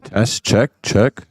Test, check, check.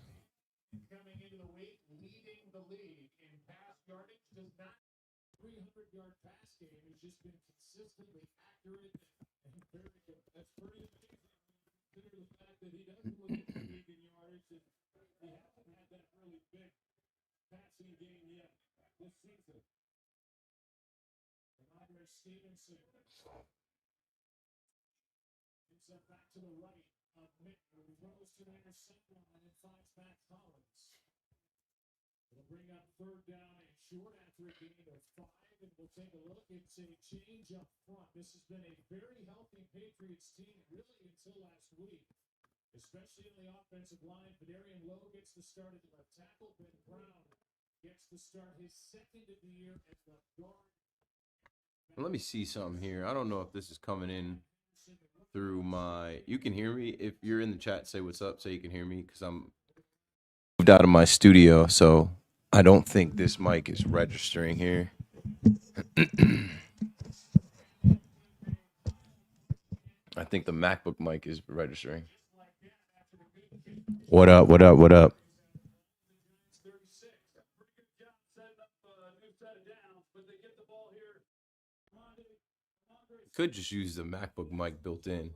Let me see something here. I don't know if this is coming in through my. You can hear me. If you're in the chat, say what's up. Say you can hear me because I'm moved out of my studio, so I don't think this mic is registering here. I think the MacBook mic is registering. What up? What up? What up? Could just use the MacBook mic built in.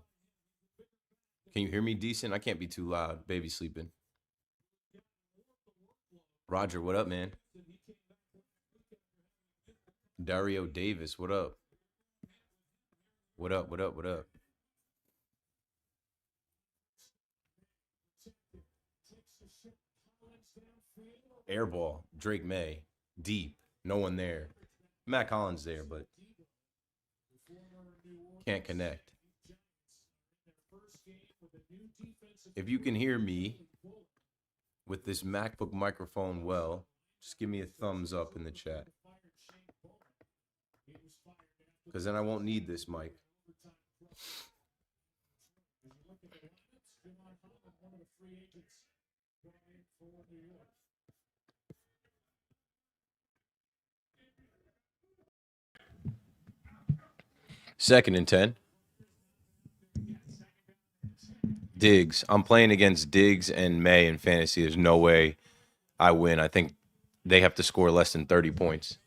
Can you hear me decent? I can't be too loud. Baby sleeping. Roger, what up, man? Dario Davis, what up? What up? What up? What up? Airball, Drake May, deep, no one there. Matt Collins there, but can't connect. If you can hear me with this MacBook microphone well, just give me a thumbs up in the chat. Because then I won't need this mic. Second and 10. Diggs. I'm playing against Diggs and May in fantasy. There's no way I win. I think they have to score less than 30 points.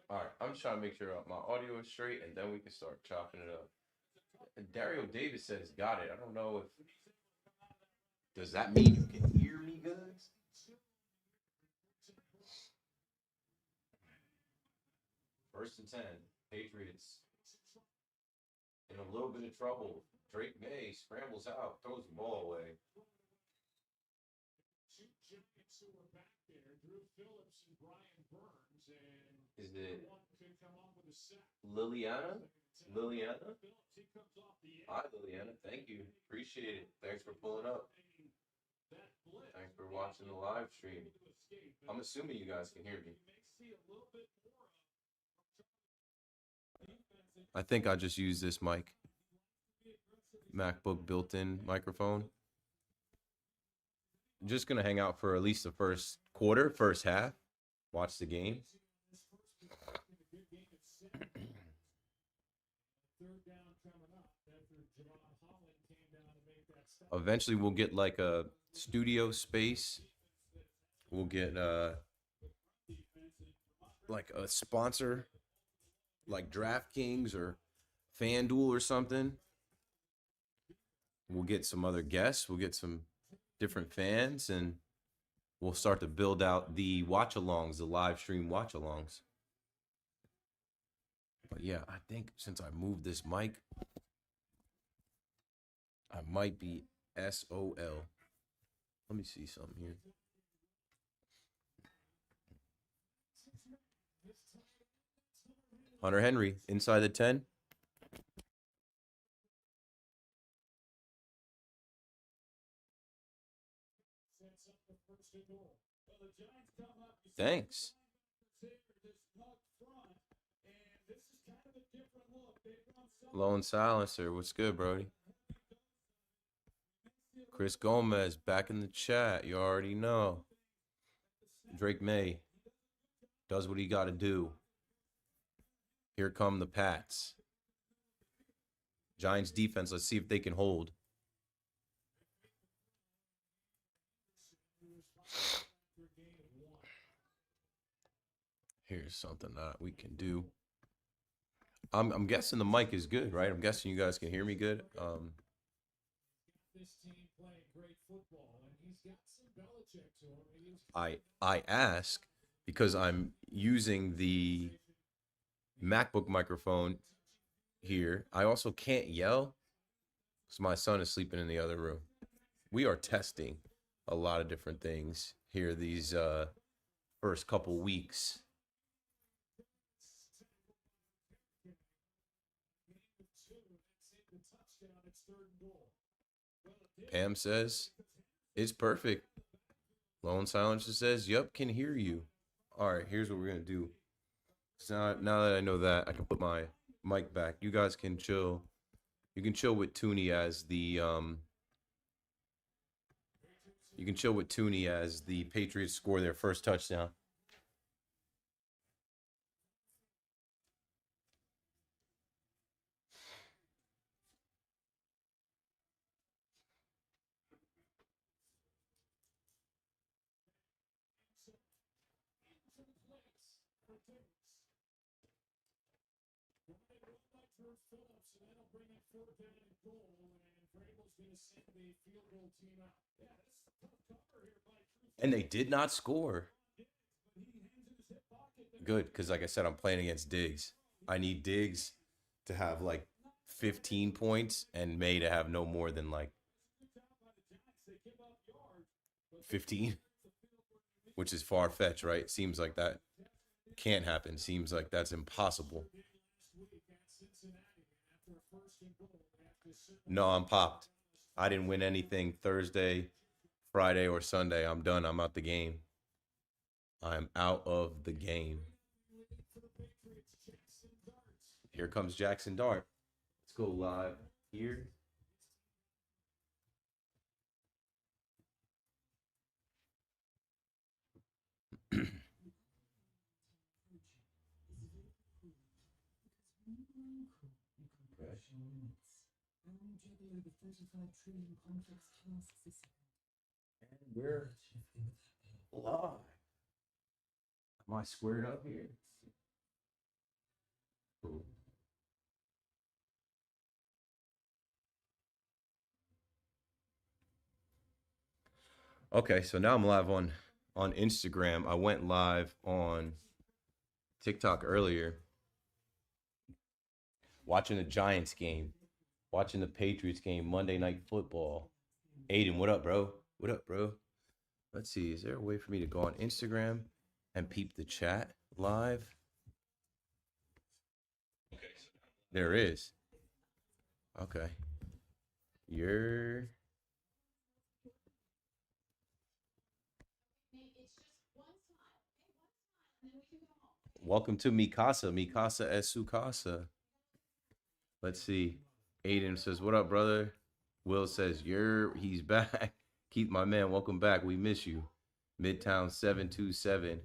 All right, I'm just trying to make sure my audio is straight, and then we can start chopping it up. Dario Davis says got it. I don't know if does that mean you can hear me good? First and 10, Patriots in a little bit of trouble. Drake May scrambles out, throws the ball away. Is it Liliana? Liliana? Hi, Liliana. Thank you. Appreciate it. Thanks for pulling up. Thanks for watching the live stream. I'm assuming you guys can hear me. I think I just use this mic. MacBook built-in microphone. I'm just going to hang out for at least the first quarter, first half. Watch the game. Eventually, we'll get like a studio space. We'll get like a sponsor, like DraftKings or FanDuel or something. We'll get some other guests. We'll get some different fans, and we'll start to build out the watch-alongs, the live stream watch-alongs. But yeah, I think since I moved this mic, I might be SOL. Let me see something here. Hunter Henry, inside the 10. Thanks. Lone Silencer, what's good, Brody? Chris Gomez back in the chat. You already know. Drake May does what he got to do. Here come the Pats. Giants defense, let's see if they can hold. Here's something that we can do. I'm guessing the mic is good, right? I'm guessing you guys can hear me good. I ask because I'm using the MacBook microphone here. I also can't yell because my son is sleeping in the other room. We are testing a lot of different things here these first couple weeks. Pam says it's perfect. Lone Silencer says, "Yup, can hear you." All right, here's what we're gonna do. So now that I know that, I can put my mic back. You guys can chill. You can chill with Tooney as the Patriots score their first touchdown. And they did not score. Good, because like I said, I'm playing against Diggs. I need Diggs to have like 15 points and May to have no more than like 15, which is far-fetched, right? Seems like that can't happen. Seems like that's impossible. No, I'm popped. I didn't win anything Thursday, Friday, or Sunday. I'm done. I'm out the game. I'm out of the game. Here comes Jackson Dart. Let's go live here. And we're live. Am I squared up here? Cool. Okay, so now I'm live on Instagram. I went live on TikTok earlier, watching the Giants game, watching the Patriots game, Monday Night Football. Aiden, what up, bro? What up, bro? Let's see. Is there a way for me to go on Instagram and peep the chat live? There is. Okay. You're. Welcome to Mikasa. Mikasa es su casa. Let's see. Aiden says, "What up, brother?" Will says, he's back. Keith, my man, welcome back. We miss you. Midtown 727.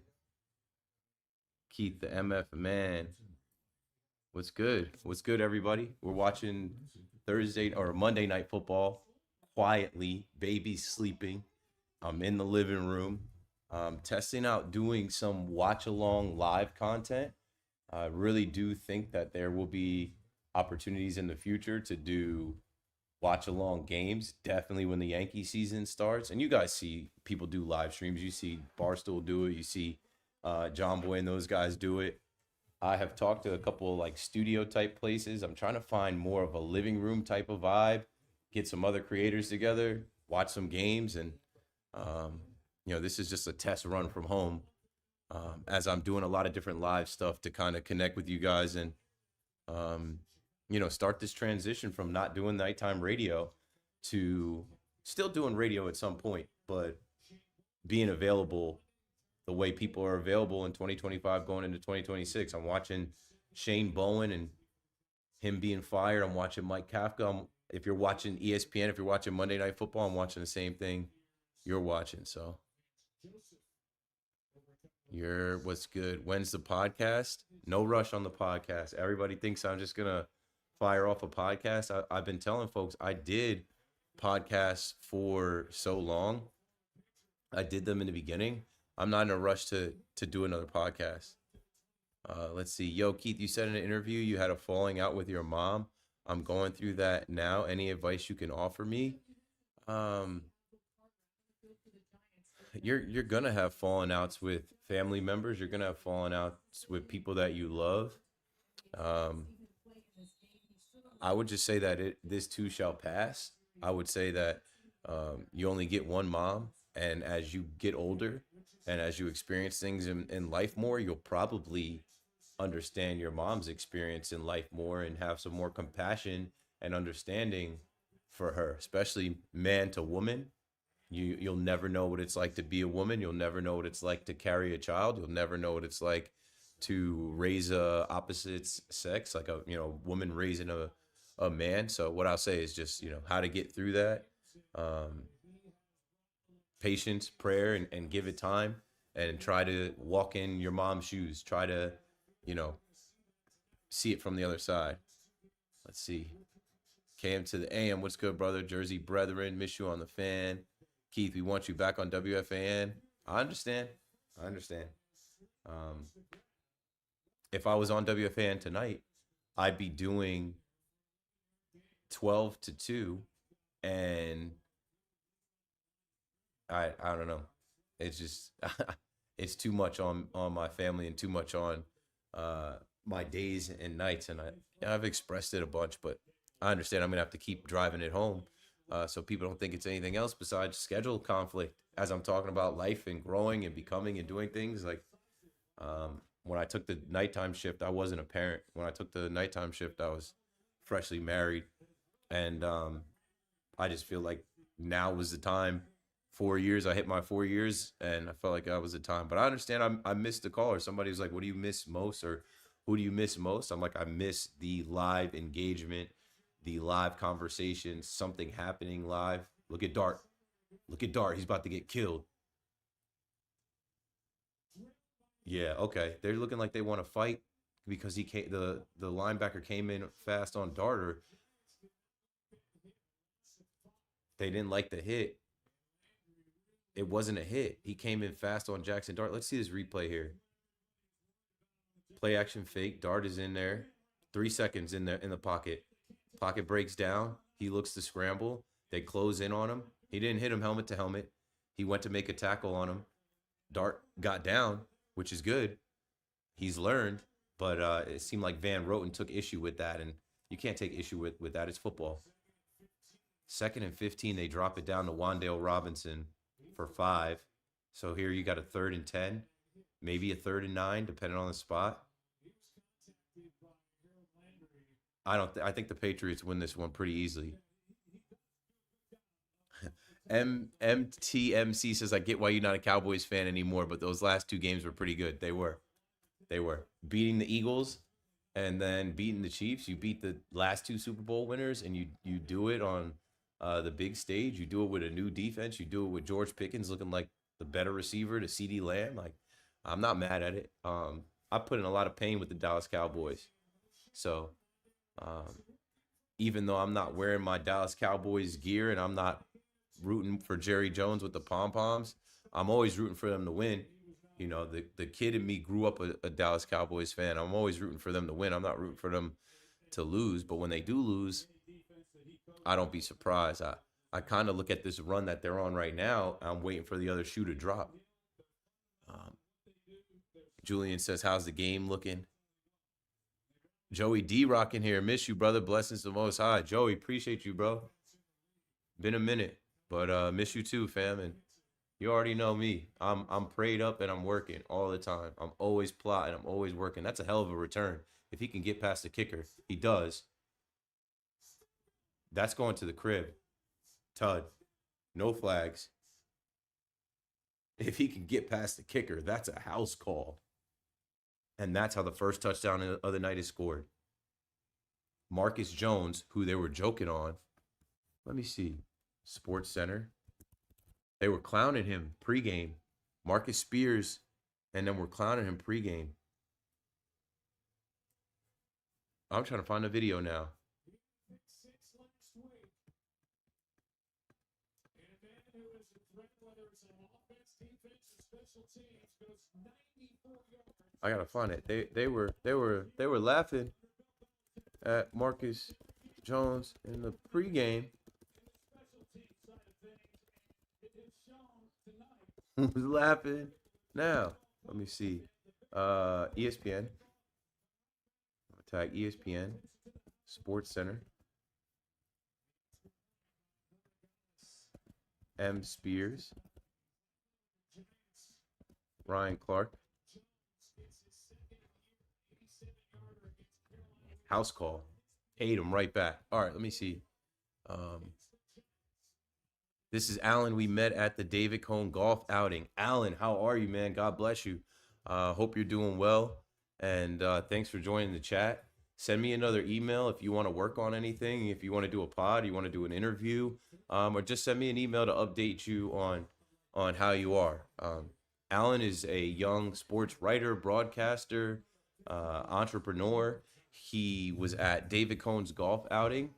Keith, the MF man. What's good? What's good, everybody? We're watching Thursday or Monday Night Football quietly. Baby's sleeping. I'm in the living room, testing out doing some watch along live content. I really do think that there will be opportunities in the future to do watch along games, definitely when the Yankee season starts. And you guys see people do live streams. You see Barstool do it. You see John Boy and those guys do it. I have talked to a couple of like studio type places. I'm trying to find more of a living room type of vibe, get some other creators together, watch some games. And, this is just a test run from home as I'm doing a lot of different live stuff to kind of connect with you guys and, start this transition from not doing nighttime radio to still doing radio at some point, but being available the the way people are available in 2025 going into 2026. I'm watching Shane Bowen and him being fired. I'm watching Mike Kafka. If you're watching ESPN, if you're watching Monday Night Football, I'm watching the same thing you're watching. So you're what's good. When's the podcast? No rush on the podcast. Everybody thinks I'm just gonna fire off a podcast. I've been telling folks I did podcasts for so long. I did them in the beginning. I'm not in a rush to do another podcast. Let's see. Yo, Keith, you said in an interview you had a falling out with your mom. I'm going through that now. Any advice you can offer me? Um, you're gonna have falling outs with family members. You're gonna have falling outs with people that you love. Um, I would just say that this too shall pass. I would say that you only get one mom, and as you get older and as you experience things in life more, you'll probably understand your mom's experience in life more and have some more compassion and understanding for her, especially man to woman. You'll never know what it's like to be a woman. You'll never know what it's like to carry a child. You'll never know what it's like to raise a opposite sex, like a woman raising a man. So what I'll say is just how to get through that. Um, Patience, prayer, and give it time, and try to walk in your mom's shoes. Try to you know see it from the other side. Let's see. KM to the AM. What's good, brother? Jersey brethren. Miss you on the fan. Keith, we want you back on WFAN. I understand. I understand. Um, if I was on WFAN tonight, I'd be doing 12 to 2, and I don't know. It's just it's too much on my family and too much on my days and nights, and I've expressed it a bunch, but I understand I'm gonna have to keep driving it home, so people don't think it's anything else besides schedule conflict. As I'm talking about life and growing and becoming and doing things like when I took the nighttime shift, I wasn't a parent. When I took the nighttime shift, I was freshly married, and I just feel like now was the time. 4 years, I hit my 4 years, and I felt like that was the time. But I understand I missed the call, or somebody was like, "What do you miss most?" or "Who do you miss most?" I'm like, I miss the live engagement, the live conversations, something happening live. Look at Dart. Look at Dart. He's about to get killed. Yeah, okay. They're looking like they want to fight because he came. The linebacker came in fast on Dart, or they didn't like the hit. It wasn't a hit. He came in fast on Jackson Dart. Let's see this replay here. Play action fake. Dart is in there. 3 seconds in the pocket. Pocket breaks down. He looks to scramble. They close in on him. He didn't hit him helmet to helmet. He went to make a tackle on him. Dart got down, which is good. He's learned, but it seemed like Van Roten took issue with that, and you can't take issue with that. It's football. 2nd and 15, they drop it down to Wandale Robinson for 5. So here you got a 3rd and 10, maybe a 3rd and 9, depending on the spot. I think the Patriots win this one pretty easily. MTMC says, I get why you're not a Cowboys fan anymore, but those last 2 games were pretty good. They were. Beating the Eagles and then beating the Chiefs. You beat the last 2 Super Bowl winners, and you do it on the big stage. You do it with a new defense. You do it with George Pickens looking like the better receiver to CeeDee Lamb. Like, I'm not mad at it. I put in a lot of pain with the Dallas Cowboys. So even though I'm not wearing my Dallas Cowboys gear and I'm not rooting for Jerry Jones with the pom-poms, I'm always rooting for them to win. The kid in me grew up a Dallas Cowboys fan. I'm always rooting for them to win. I'm not rooting for them to lose. But when they do lose, I don't be surprised. I kind of look at this run that they're on right now. I'm waiting for the other shoe to drop. Julian says, how's the game looking? Joey D-Rock in here. Miss you, brother. Blessings to the Most High. Joey, appreciate you, bro. Been a minute, but miss you too, fam. And you already know me. I'm prayed up and I'm working all the time. I'm always plotting. I'm always working. That's a hell of a return. If he can get past the kicker, he does. That's going to the crib. Tud. No flags. If he can get past the kicker, that's a house call. And that's how the first touchdown of the night is scored. Marcus Jones, who they were joking on. Let me see. Sports Center. They were clowning him pregame. Marcus Spears, and then we're clowning him pregame. I'm trying to find a video now. I gotta find it. They were laughing at Marcus Jones in the pregame. Who's laughing now? Let me see. ESPN. Tag ESPN. Sports Center. M. Spears. Ryan Clark. House call. Paid him right back. All right, let me see. This is Alan. We met at the David Cohn golf outing. Alan, how are you, man? God bless you. Hope you're doing well. And thanks for joining the chat. Send me another email if you want to work on anything. If you want to do a pod, you want to do an interview, or just send me an email to update you on how you are. Alan is a young sports writer, broadcaster, entrepreneur. He was at David Cohn's golf outing,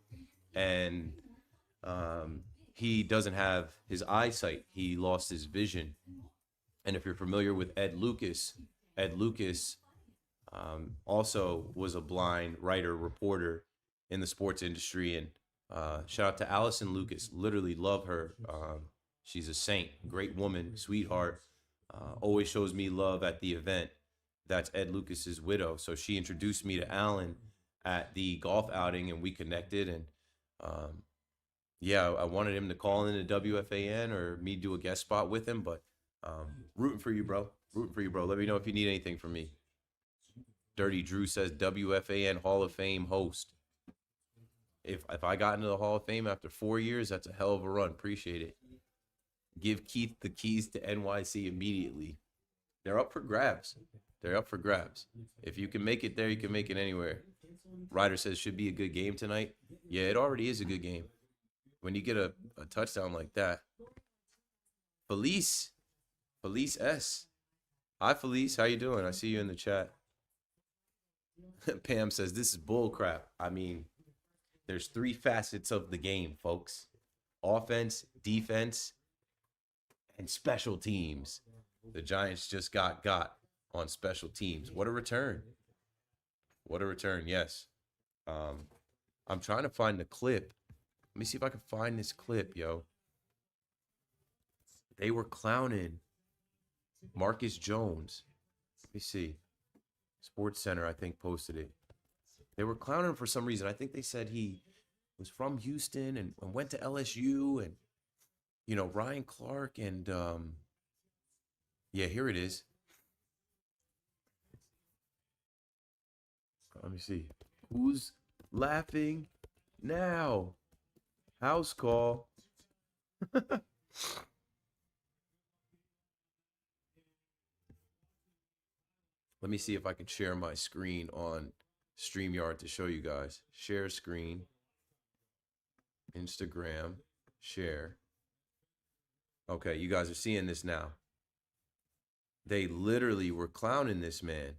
and he doesn't have his eyesight. He lost his vision. And if you're familiar with Ed Lucas also was a blind writer, reporter in the sports industry. And shout out to Allison Lucas. Literally love her. She's a saint, great woman, sweetheart. Always shows me love at the event. That's Ed Lucas's widow. So she introduced me to Alan at the golf outing, and we connected. And yeah, I wanted him to call in to WFAN or me do a guest spot with him. But rooting for you, bro. Rooting for you, bro. Let me know if you need anything from me. Dirty Drew says WFAN Hall of Fame host. If I got into the Hall of Fame after 4 years, that's a hell of a run. Appreciate it. Give Keith the keys to NYC immediately. They're up for grabs. They're up for grabs. If you can make it there, you can make it anywhere. Ryder says should be a good game tonight. Yeah, it already is a good game. When you get a touchdown like that. Felice S. Hi, Felice. How you doing? I see you in the chat. Pam says, this is bull crap. I mean, there's 3 facets of the game, folks. Offense, defense, and special teams. The Giants just got on special teams. What a return. What a return, yes. I'm trying to find the clip. Let me see if I can find this clip, yo. They were clowning Marcus Jones. Let me see. Sports Center, I think, posted it. They were clowning him for some reason. I think they said he was from Houston and went to LSU, and, you know, Ryan Clark, and yeah, here it is. Let me see. Who's laughing now? House call. Let me see if I can share my screen on StreamYard to show you guys. Share screen. Instagram. Share. Okay, you guys are seeing this now. They literally were clowning this man.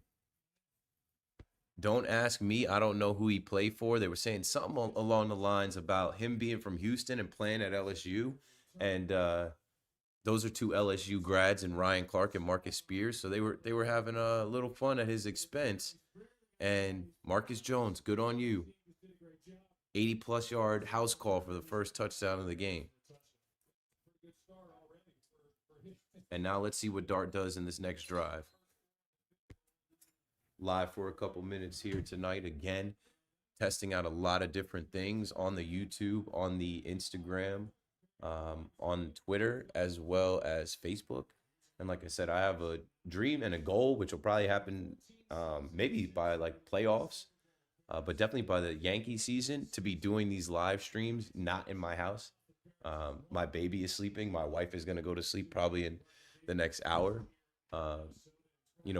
Don't ask me. I don't know who he played for. They were saying something along the lines about him being from Houston and playing at LSU. And those are 2 LSU grads, and Ryan Clark and Marcus Spears. So they were having a little fun at his expense. And Marcus Jones, good on you. 80-plus yard house call for the first touchdown of the game. And now let's see what Dart does in this next drive. Live for a couple minutes here tonight. Again, testing out a lot of different things on the YouTube, on the Instagram, on Twitter, as well as Facebook. And like I said, I have a dream and a goal, which will probably happen maybe by like playoffs, but definitely by the Yankee season, to be doing these live streams, not in my house. My baby is sleeping. My wife is going to go to sleep probably in the next hour. Um,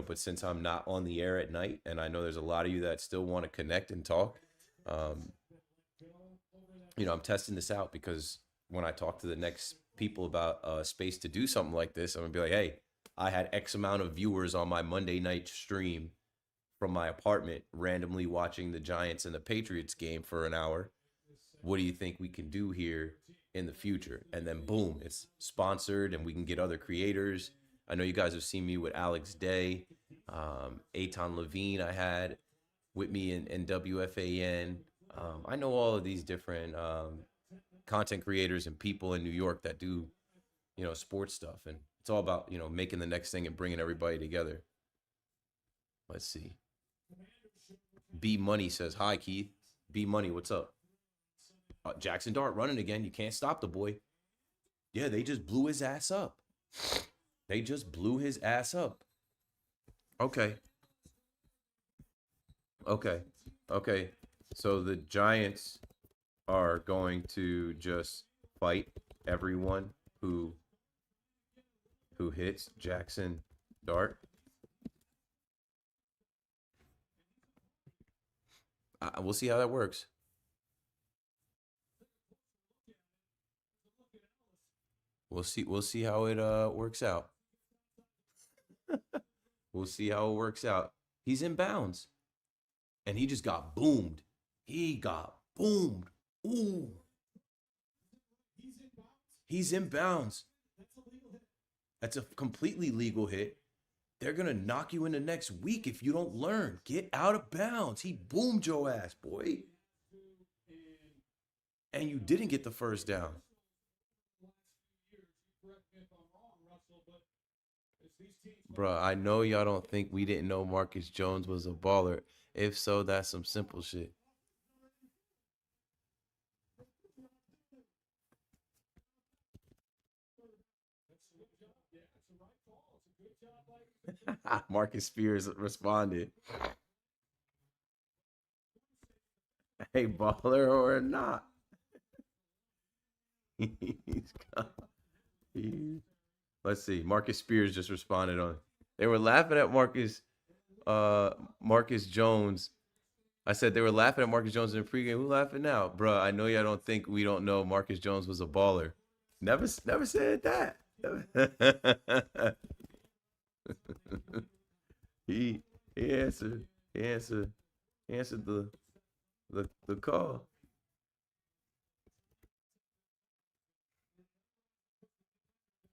but since I'm not on the air at night, and I know there's a lot of you that still want to connect and talk, um, I'm testing this out because when I talk to the next people about space to do something like this, I'm gonna be like, hey, I had X amount of viewers on my Monday night stream from my apartment randomly watching the Giants and the Patriots game for an hour. What do you think we can do here in the future? And then boom, it's sponsored and we can get other creators. I know you guys have seen me with Alex Day, Aton Levine I had with me in WFAN. I know all of these different content creators and people in New York that do, sports stuff. And it's all about, making the next thing and bringing everybody together. Let's see. B Money says, hi, Keith. B Money, what's up? Jackson Dart running again. You can't stop the boy. Yeah, they just blew his ass up. They just blew his ass up. Okay. Okay. Okay. So the Giants are going to just fight everyone who hits Jackson Dart. We'll see how that works. We'll see. We'll see how it works out. We'll see how it works out. He's in bounds, and he just got boomed. He got boomed. Ooh, he's in bounds. That's a completely legal hit. They're gonna knock you in the next week if you don't learn. Get out of bounds. He boomed your ass, boy. And you didn't get the first down. Bruh, I know y'all don't think we didn't know Marcus Jones was a baller. If so, that's some simple shit. Marcus Spears responded, hey, baller or not? He's got, let's see. Marcus Spears just responded on. They were laughing at Marcus Jones. I said they were laughing at Marcus Jones in the pregame. Who laughing now? Bruh, I know y'all don't think we don't know Marcus Jones was a baller. Never said that. he he answered. He answered the call.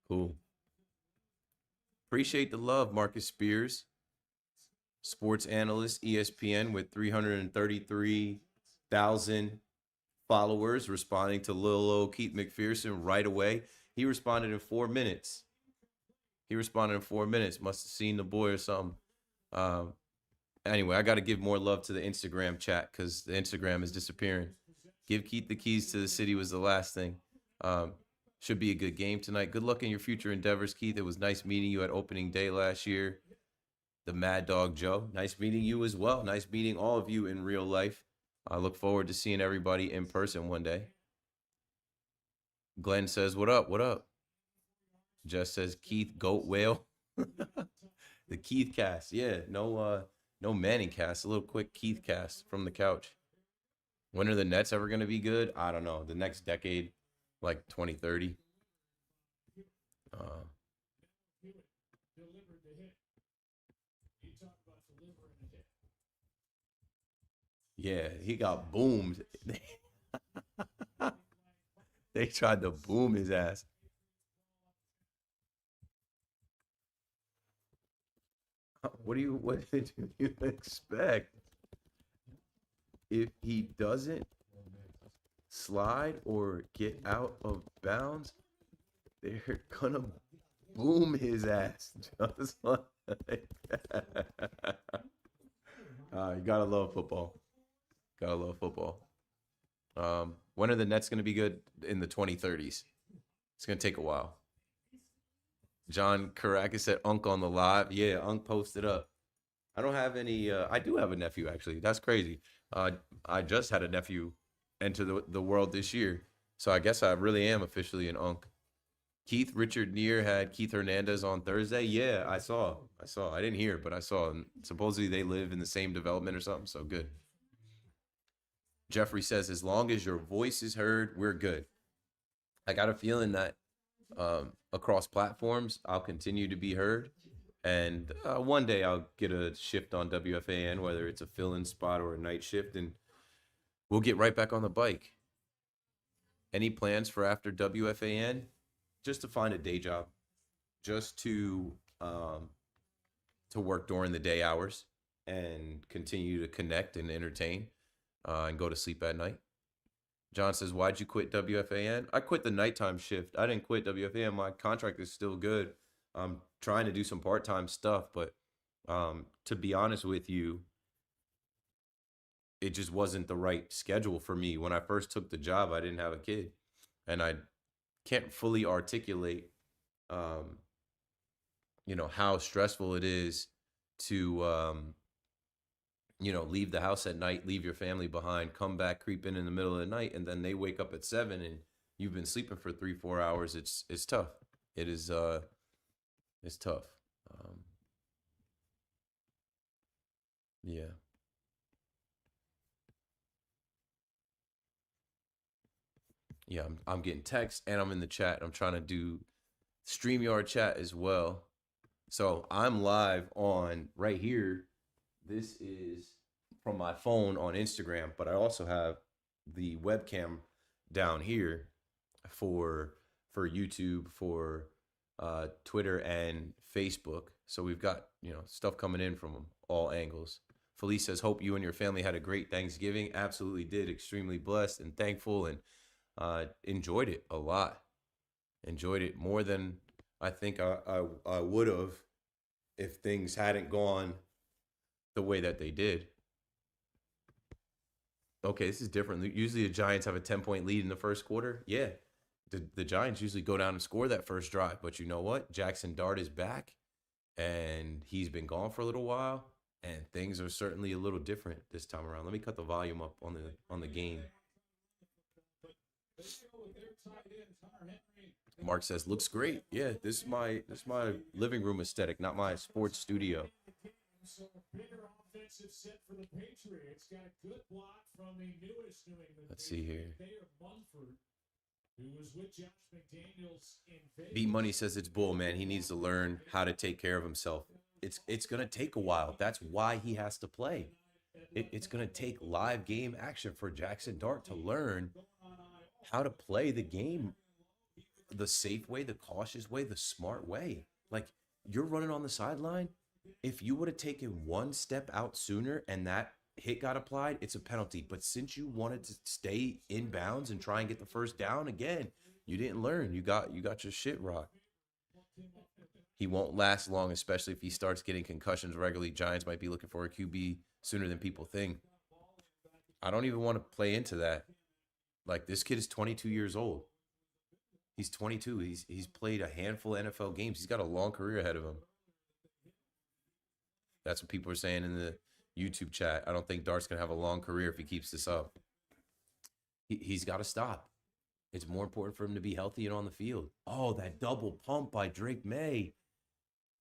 Cool. Appreciate the love, Marcus Spears, sports analyst, ESPN, with 333,000 followers, responding to Lil old Keith McPherson right away. He responded in 4 minutes. Must have seen the boy or something. Um, anyway, I got to give more love to the Instagram chat because the Instagram is disappearing. Give Keith the keys to the city was the last thing. Um, should be a good game tonight. Good luck in your future endeavors, Keith. It was nice meeting you at opening day last year. The Mad Dog Joe. Nice meeting you as well. Nice meeting all of you in real life. I look forward to seeing everybody in person one day. Glenn says, what up? What up? Jess says, Keith, goat whale. The Keith cast. Yeah, no Manning cast. A little quick Keith cast from the couch. When are the Nets ever going to be good? I don't know. The next decade, like 2030. Uh, yeah, he got boomed. They tried to boom his ass. What did you expect? If he doesn't slide or get out of bounds, they're gonna boom his ass. Just like you gotta love football. Gotta love football. When are the Nets gonna be good? In the 2030s. It's gonna take a while. John Caracas said Unk on the live. Yeah, Unk posted up. I don't have any. I do have a nephew actually. That's crazy. I just had a nephew enter the world this year, so I guess I really am officially an Unk. Keith Richard Neer had Keith Hernandez on Thursday. Yeah, I saw. I didn't hear, but I saw. And supposedly they live in the same development or something. So good. Jeffrey says, as long as your voice is heard, we're good. I got a feeling that across platforms, I'll continue to be heard. And one day I'll get a shift on WFAN, whether it's a fill-in spot or a night shift, and we'll get right back on the bike. Any plans for after WFAN? Just to find a day job, just to work during the day hours and continue to connect and entertain and go to sleep at night. John says, why'd you quit WFAN? I quit the nighttime shift. I didn't quit WFAN. My contract is still good. I'm trying to do some part-time stuff, but to be honest with you, it just wasn't the right schedule for me. When I first took the job, I didn't have a kid, and I can't fully articulate, um, how stressful it is to, leave the house at night, leave your family behind, come back, creep in the middle of the night, and then they wake up at 7 and you've been sleeping for 3, 4 hours. It's tough. It is, it's tough. Um, yeah. Yeah, I'm getting texts and I'm in the chat. I'm trying to do StreamYard chat as well. So I'm live on right here. This is from my phone on Instagram, but I also have the webcam down here for YouTube, for Twitter and Facebook. So we've got, stuff coming in from all angles. Felice says, hope you and your family had a great Thanksgiving. Absolutely did. Extremely blessed and thankful, and enjoyed it a lot. Enjoyed it more than I think I would have if things hadn't gone the way that they did. Okay, this is different. Usually the Giants have a 10-point lead in the first quarter. Yeah, the Giants usually go down and score that first drive. But you know what? Jackson Dart is back, and he's been gone for a little while, and things are certainly a little different this time around. Let me cut the volume up on the game. Mark says, looks great. Yeah, this is my living room aesthetic, not my sports studio. So bigger offensive set for the Patriots. Got a good block from the newest New England. Let's see here. Who was with Josh McDaniels in Vegas. B Money says it's bull, man. He needs to learn how to take care of himself. It's gonna take a while. That's why he has to play. It's gonna take live game action for Jackson Dart to learn how to play the game the safe way, the cautious way, the smart way. Like, you're running on the sideline. If you would have taken one step out sooner and that hit got applied, it's a penalty. But since you wanted to stay in bounds and try and get the first down again, you didn't learn. You got your shit rocked. He won't last long, especially if he starts getting concussions regularly. Giants might be looking for a QB sooner than people think. I don't even want to play into that. Like, this kid is 22 years old. He's 22. He's played a handful of NFL games. He's got a long career ahead of him. That's what people are saying in the YouTube chat. I don't think Dart's going to have a long career if he keeps this up. He's got to stop. It's more important for him to be healthy and on the field. Oh, that double pump by Drake May.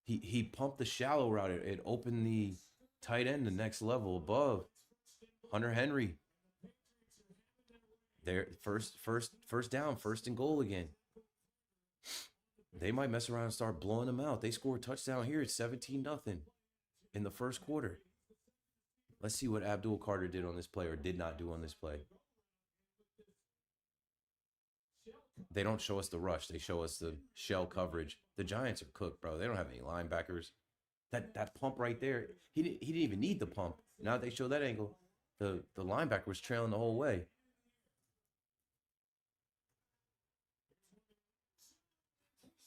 He pumped the shallow route. It opened the tight end the next level above. Hunter Henry. There, first down, first and goal again. They might mess around and start blowing them out. They score a touchdown here. It's 17-0 in the first quarter. Let's see what Abdul Carter did on this play or did not do on this play. They don't show us the rush. They show us the shell coverage. The Giants are cooked, bro. They don't have any linebackers. That pump right there, he didn't even need the pump. Now they show that angle. The linebacker was trailing the whole way.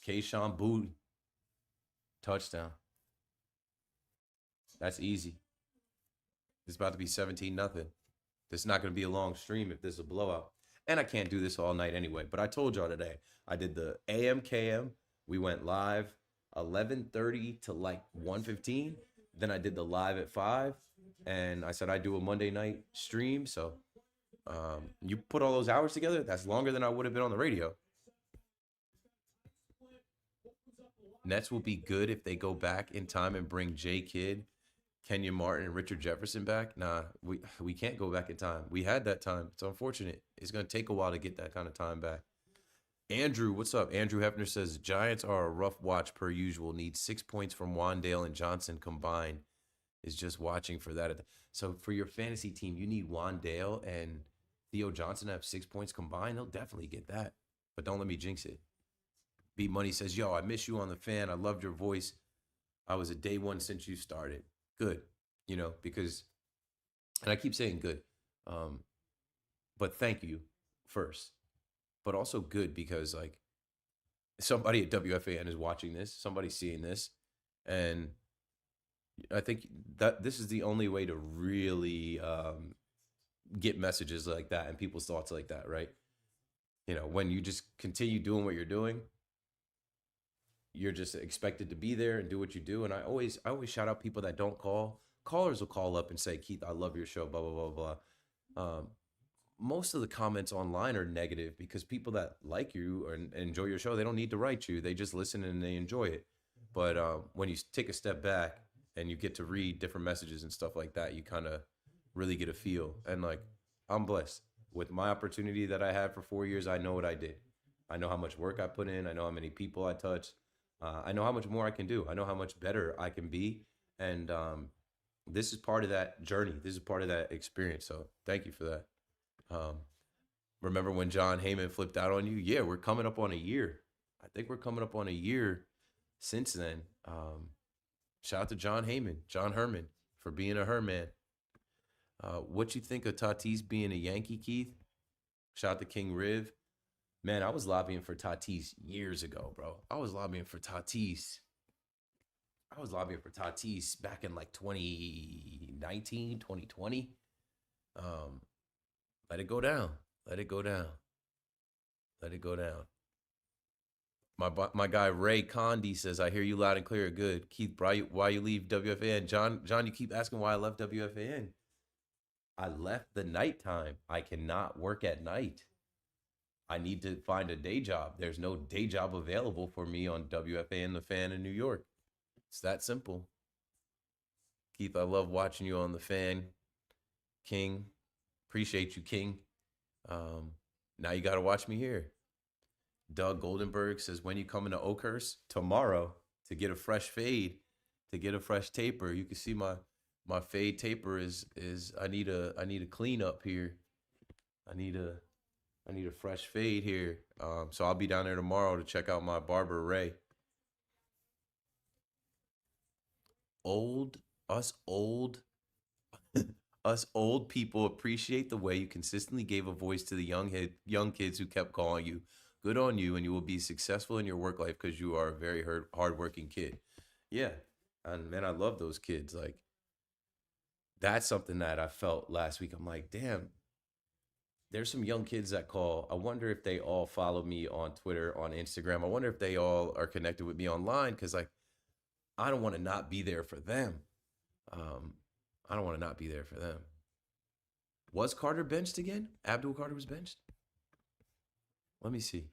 Keyshawn Booty. Touchdown. That's easy. It's about to be 17-0. This is not going to be a long stream if this is a blowout. And I can't do this all night anyway. But I told y'all today, I did the AM/KM. We went live 11:30 to like 1:15. Then I did the live at 5. And I said I'd do a Monday night stream. So you put all those hours together, that's longer than I would have been on the radio. Nets will be good if they go back in time and bring Jay Kidd, Kenyon Martin, and Richard Jefferson back. Nah, we can't go back in time. We had that time. It's unfortunate. It's gonna take a while to get that kind of time back. Andrew, what's up? Andrew Hefner says Giants are a rough watch per usual. Need 6 points from Wandale and Johnson combined. Is just watching for that. So for your fantasy team, you need Wandale and Theo Johnson to have 6 points combined. They'll definitely get that. But don't let me jinx it. B Money says, yo, I miss you on the fan. I loved your voice. I was a day one since you started. Good. Because, and I keep saying good. Um, but thank you first. But also good because like somebody at WFAN is watching this, somebody's seeing this, and I think that this is the only way to really get messages like that and people's thoughts like that, right? When you just continue doing what you're doing, you're just expected to be there and do what you do. And I always shout out people that don't call. Callers will call up and say, Keith, I love your show, blah, blah, blah, blah. Most of the comments online are negative because people that like you and enjoy your show, they don't need to write you. They just listen and they enjoy it. But when you take a step back and you get to read different messages and stuff like that, you kind of really get a feel. And like, I'm blessed with my opportunity that I had for 4 years. I know what I did. I know how much work I put in. I know how many people I touched. I know how much more I can do. I know how much better I can be. And this is part of that journey. This is part of that experience. So thank you for that. Remember when John Heyman flipped out on you? Yeah, we're coming up on a year. I think we're coming up on a year since then. Shout out to John Heyman, John Herman, for being a Herman. What you think of Tatis being a Yankee, Keith? Shout out to King Riv. Man, I was lobbying for Tatis years ago, bro. I was lobbying for Tatis back in like 2019, 2020. Let it go down. Let it go down. Let it go down. My guy Ray Condi says, I hear you loud and clear. Good. Keith, why you leave WFAN? John, you keep asking why I left WFAN. I left the nighttime. I cannot work at night. I need to find a day job. There's no day job available for me on WFAN, the fan in New York. It's that simple. Keith, I love watching you on the fan. King, appreciate you, King. Now you got to watch me here. Doug Goldenberg says, when you coming to Oakhurst? Tomorrow to get a fresh fade, to get a fresh taper. You can see my fade taper is I need a clean up here. I need a fresh fade here. So I'll be down there tomorrow to check out my barber Ray. Us old people appreciate the way you consistently gave a voice to the young kids who kept calling you. Good on you, and you will be successful in your work life because you are a very hardworking kid. Yeah, and man, I love those kids. Like, that's something that I felt last week. I'm like, damn, there's some young kids that call. I wonder if they all follow me on Twitter, on Instagram. I wonder if they all are connected with me online because, like, I don't want to not be there for them. I don't want to not be there for them. Was Carter benched again? Abdul Carter was benched? Let me see.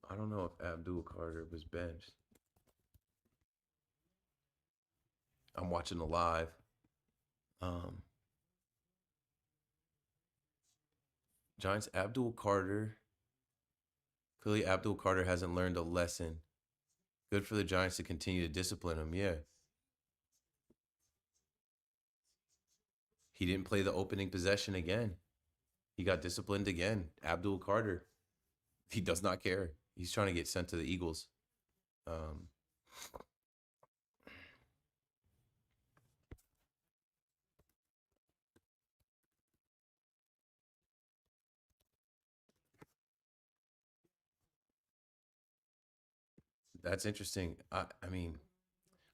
I don't know if Abdul Carter was benched. I'm watching the live. Giants, Abdul Carter. Clearly, Abdul Carter hasn't learned a lesson. Good for the Giants to continue to discipline him. Yeah. He didn't play the opening possession again. He got disciplined again. Abdul Carter. He does not care. He's trying to get sent to the Eagles. That's interesting. I mean,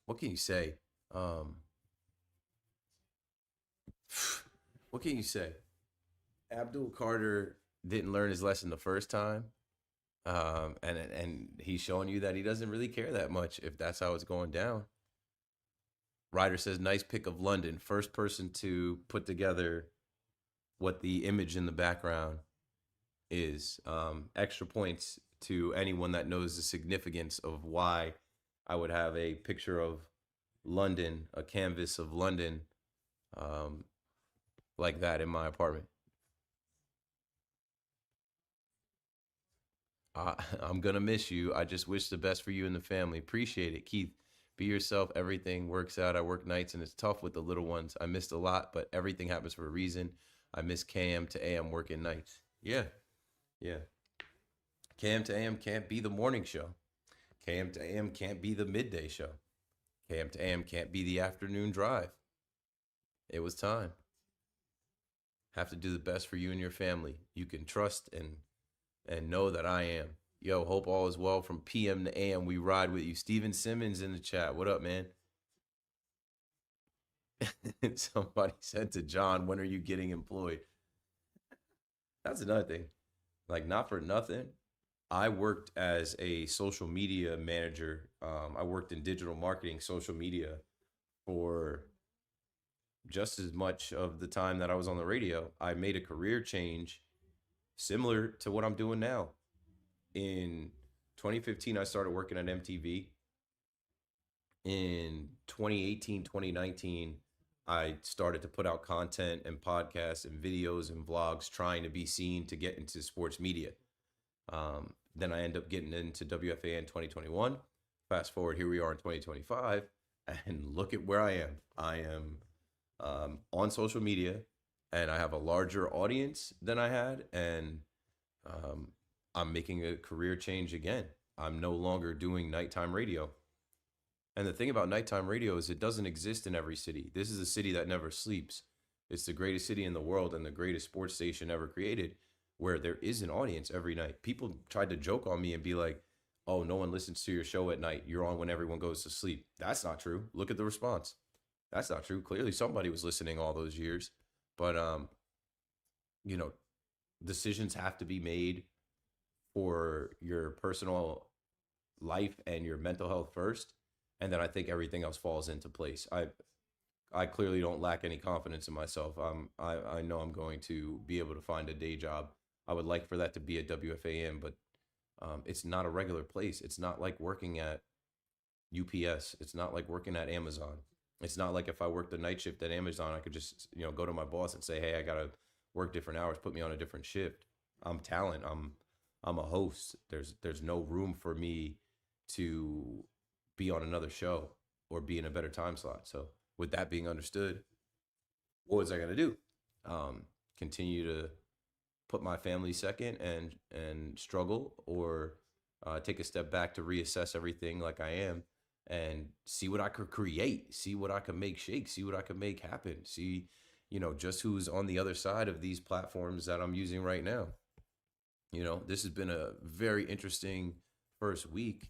what can you say? What can you say? Abdul Carter didn't learn his lesson the first time. And he's showing you that he doesn't really care that much if that's how it's going down. Ryder says, nice pick of London. First person to put together what the image in the background is. Extra points to anyone that knows the significance of why I would have a picture of London, a canvas of London, um, like that in my apartment. I'm gonna miss you. I just wish the best for you and the family. Appreciate it, Keith. Be yourself. Everything works out. I work nights and it's tough with the little ones. I missed a lot, but everything happens for a reason. I miss KM to AM working nights. Yeah, yeah. KM to AM can't be the morning show. KM to AM can't be the midday show. KM to AM can't be the afternoon drive. It was time. Have to do the best for you and your family. You can trust and know that I am. Yo, hope all is well from PM to AM. We ride with you. Steven Simmons in the chat. What up, man? Somebody said to John, when are you getting employed? That's another thing. Like, not for nothing. I worked as a social media manager. I worked in digital marketing, social media for just as much of the time that I was on the radio. I made a career change similar to what I'm doing now. In 2015, I started working at MTV. In 2018, 2019, I started to put out content and podcasts and videos and vlogs trying to be seen to get into sports media. Then I end up getting into WFA in 2021. Fast forward, here we are in 2025, and look at where I am. I am on social media, and I have a larger audience than I had, and I'm making a career change again. I'm no longer doing nighttime radio. And the thing about nighttime radio is it doesn't exist in every city. This is a city that never sleeps. It's the greatest city in the world and the greatest sports station ever created, where there is an audience every night. People tried to joke on me and be like, oh, no one listens to your show at night. You're on when everyone goes to sleep. That's not true. Look at the response. That's not true. Clearly somebody was listening all those years. But you know, decisions have to be made for your personal life and your mental health first, and then I think everything else falls into place. I clearly don't lack any confidence in myself. I know I'm going to be able to find a day job. I would like for that to be at WFAN, but it's not a regular place. It's not like working at UPS. It's not like working at Amazon. It's not like if I worked the night shift at Amazon, I could just go to my boss and say, hey, I gotta work different hours. Put me on a different shift. I'm talent. I'm a host. There's no room for me to be on another show or be in a better time slot. So with that being understood, what was I gonna do? Continue to put my family second and struggle, or take a step back to reassess everything like I am and see what I could create, see what I could make shake, see what I could make happen, see just who's on the other side of these platforms that I'm using right now. This has been a very interesting first week.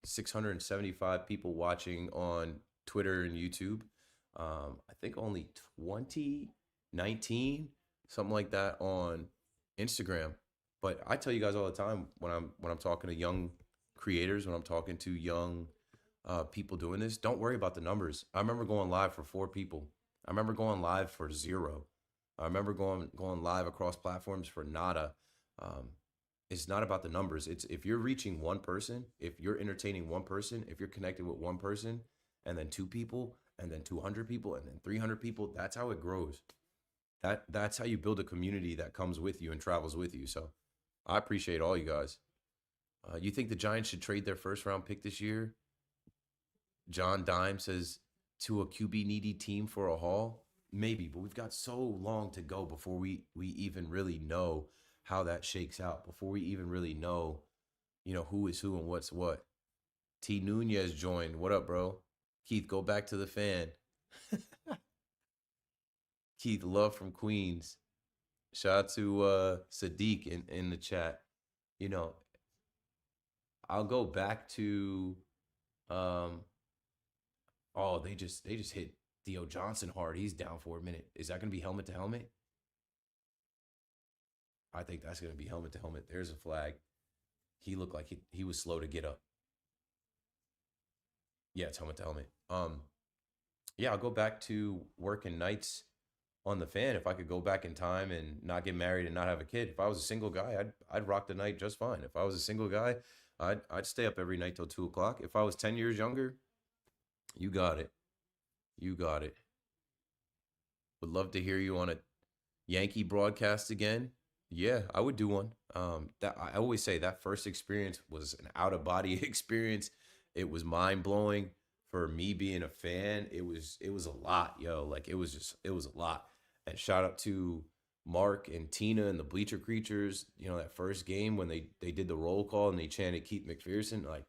675 people watching on Twitter and YouTube. I think only 20, 19, something like that on Instagram. But I tell you guys all the time when I'm talking to young creators, when I'm talking to young people doing this, don't worry about the numbers. I remember going live for 4 people. I remember going live for 0. I remember going live across platforms for nada. It's not about the numbers. It's if you're reaching one person, if you're entertaining one person, if you're connected with one person, and then 2 people, and then 200 people, and then 300 people, that's how it grows. That's how you build a community that comes with you and travels with you. So I appreciate all you guys. You think the Giants should trade their first round pick this year? John Dime says, to a QB needy team for a haul. Maybe, but we've got so long to go before we even really know how that shakes out, before we even really know, who is who and what's what. T Nunez joined. What up, bro? Keith, go back to the fan. Keith, love from Queens. Shout out to Sadiq in the chat. I'll go back to oh, they just hit Theo Johnson hard. He's down for a minute. Is that gonna be helmet to helmet? I think that's gonna be helmet to helmet. There's a flag. He looked like he was slow to get up. Yeah, it's helmet to helmet. Yeah, I'll go back to working nights on the fan if I could go back in time and not get married and not have a kid. If I was a single guy, I'd rock the night just fine. If I was a single guy, I'd stay up every night till 2 o'clock. If I was 10 years younger, you got it. You got it. Would love to hear you on a Yankee broadcast again. Yeah, I would do one. That I always say that first experience was an out of body experience. It was mind blowing for me being a fan. It was a lot, yo. Like it was a lot. And shout out to Mark and Tina and the Bleacher Creatures. You know that first game when they did the roll call and they chanted Keith McPherson. Like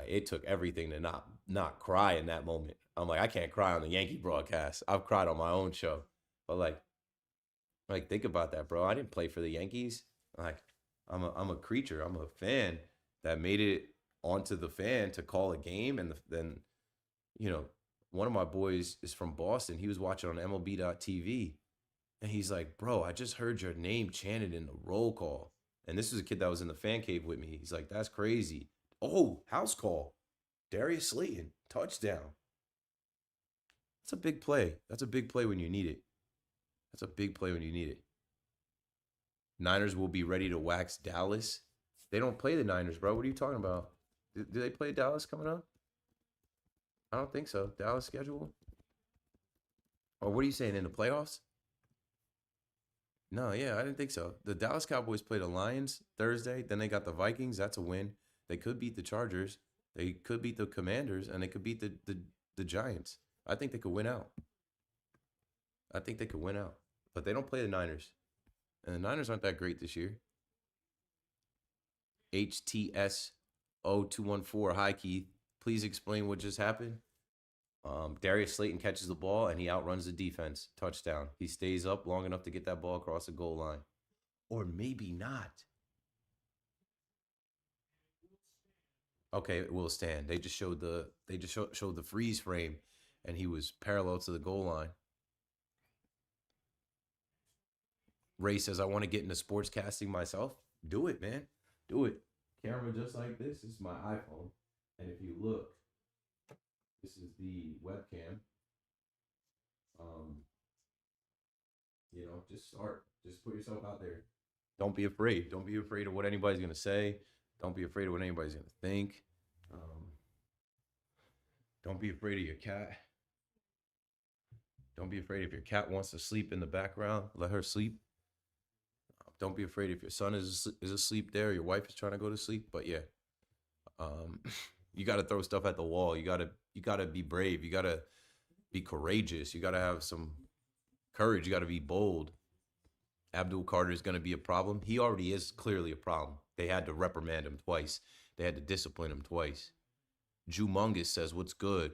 it took everything to not cry in that moment. I'm like I can't cry on the Yankee broadcast. I've cried on my own show, but like think about that, bro. I didn't play for the Yankees. Like I'm a creature. I'm a fan that made it onto the fan to call a game, and then you know one of my boys is from Boston. He was watching on MLB.TV, and he's like, "Bro, I just heard your name chanted in the roll call." And this was a kid that was in the fan cave with me. He's like, "That's crazy." Oh, house call. Darius Slayton touchdown. That's a big play. That's a big play when you need it. That's a big play when you need it. Niners will be ready to wax Dallas. They don't play the Niners, bro. What are you talking about? Do they play Dallas coming up? I don't think so. Dallas schedule? Or what are you saying in the playoffs? No, yeah, I didn't think so. The Dallas Cowboys play the Lions Thursday. Then they got the Vikings. That's a win. They could beat the Chargers. They could beat the Commanders, and they could beat the Giants. I think they could win out. I think they could win out. But they don't play the Niners. And the Niners aren't that great this year. HTS 0214. Hi, Keith. Please explain what just happened. Darius Slayton catches the ball and he outruns the defense. Touchdown. He stays up long enough to get that ball across the goal line. Or maybe not. Okay, it will stand. They just showed the freeze frame and he was parallel to the goal line. Ray says, I want to get into sportscasting myself. Do it, man. Do it. Camera just like this. This is my iPhone. And if you look, this is the webcam. Um, just start. Just put yourself out there. Don't be afraid. Don't be afraid of what anybody's gonna say. Don't be afraid of what anybody's gonna think. Um, don't be afraid of your cat. Don't be afraid if your cat wants to sleep in the background. Let her sleep. Don't be afraid if your son is asleep there. Your wife is trying to go to sleep. But yeah, um, you got to throw stuff at the wall. You gotta be brave. You gotta be courageous. You gotta have some courage. You gotta be bold. Abdul Carter is going to be a problem. He already is clearly a problem. They had to reprimand him twice. They had to discipline him twice. Jumungus says, what's good?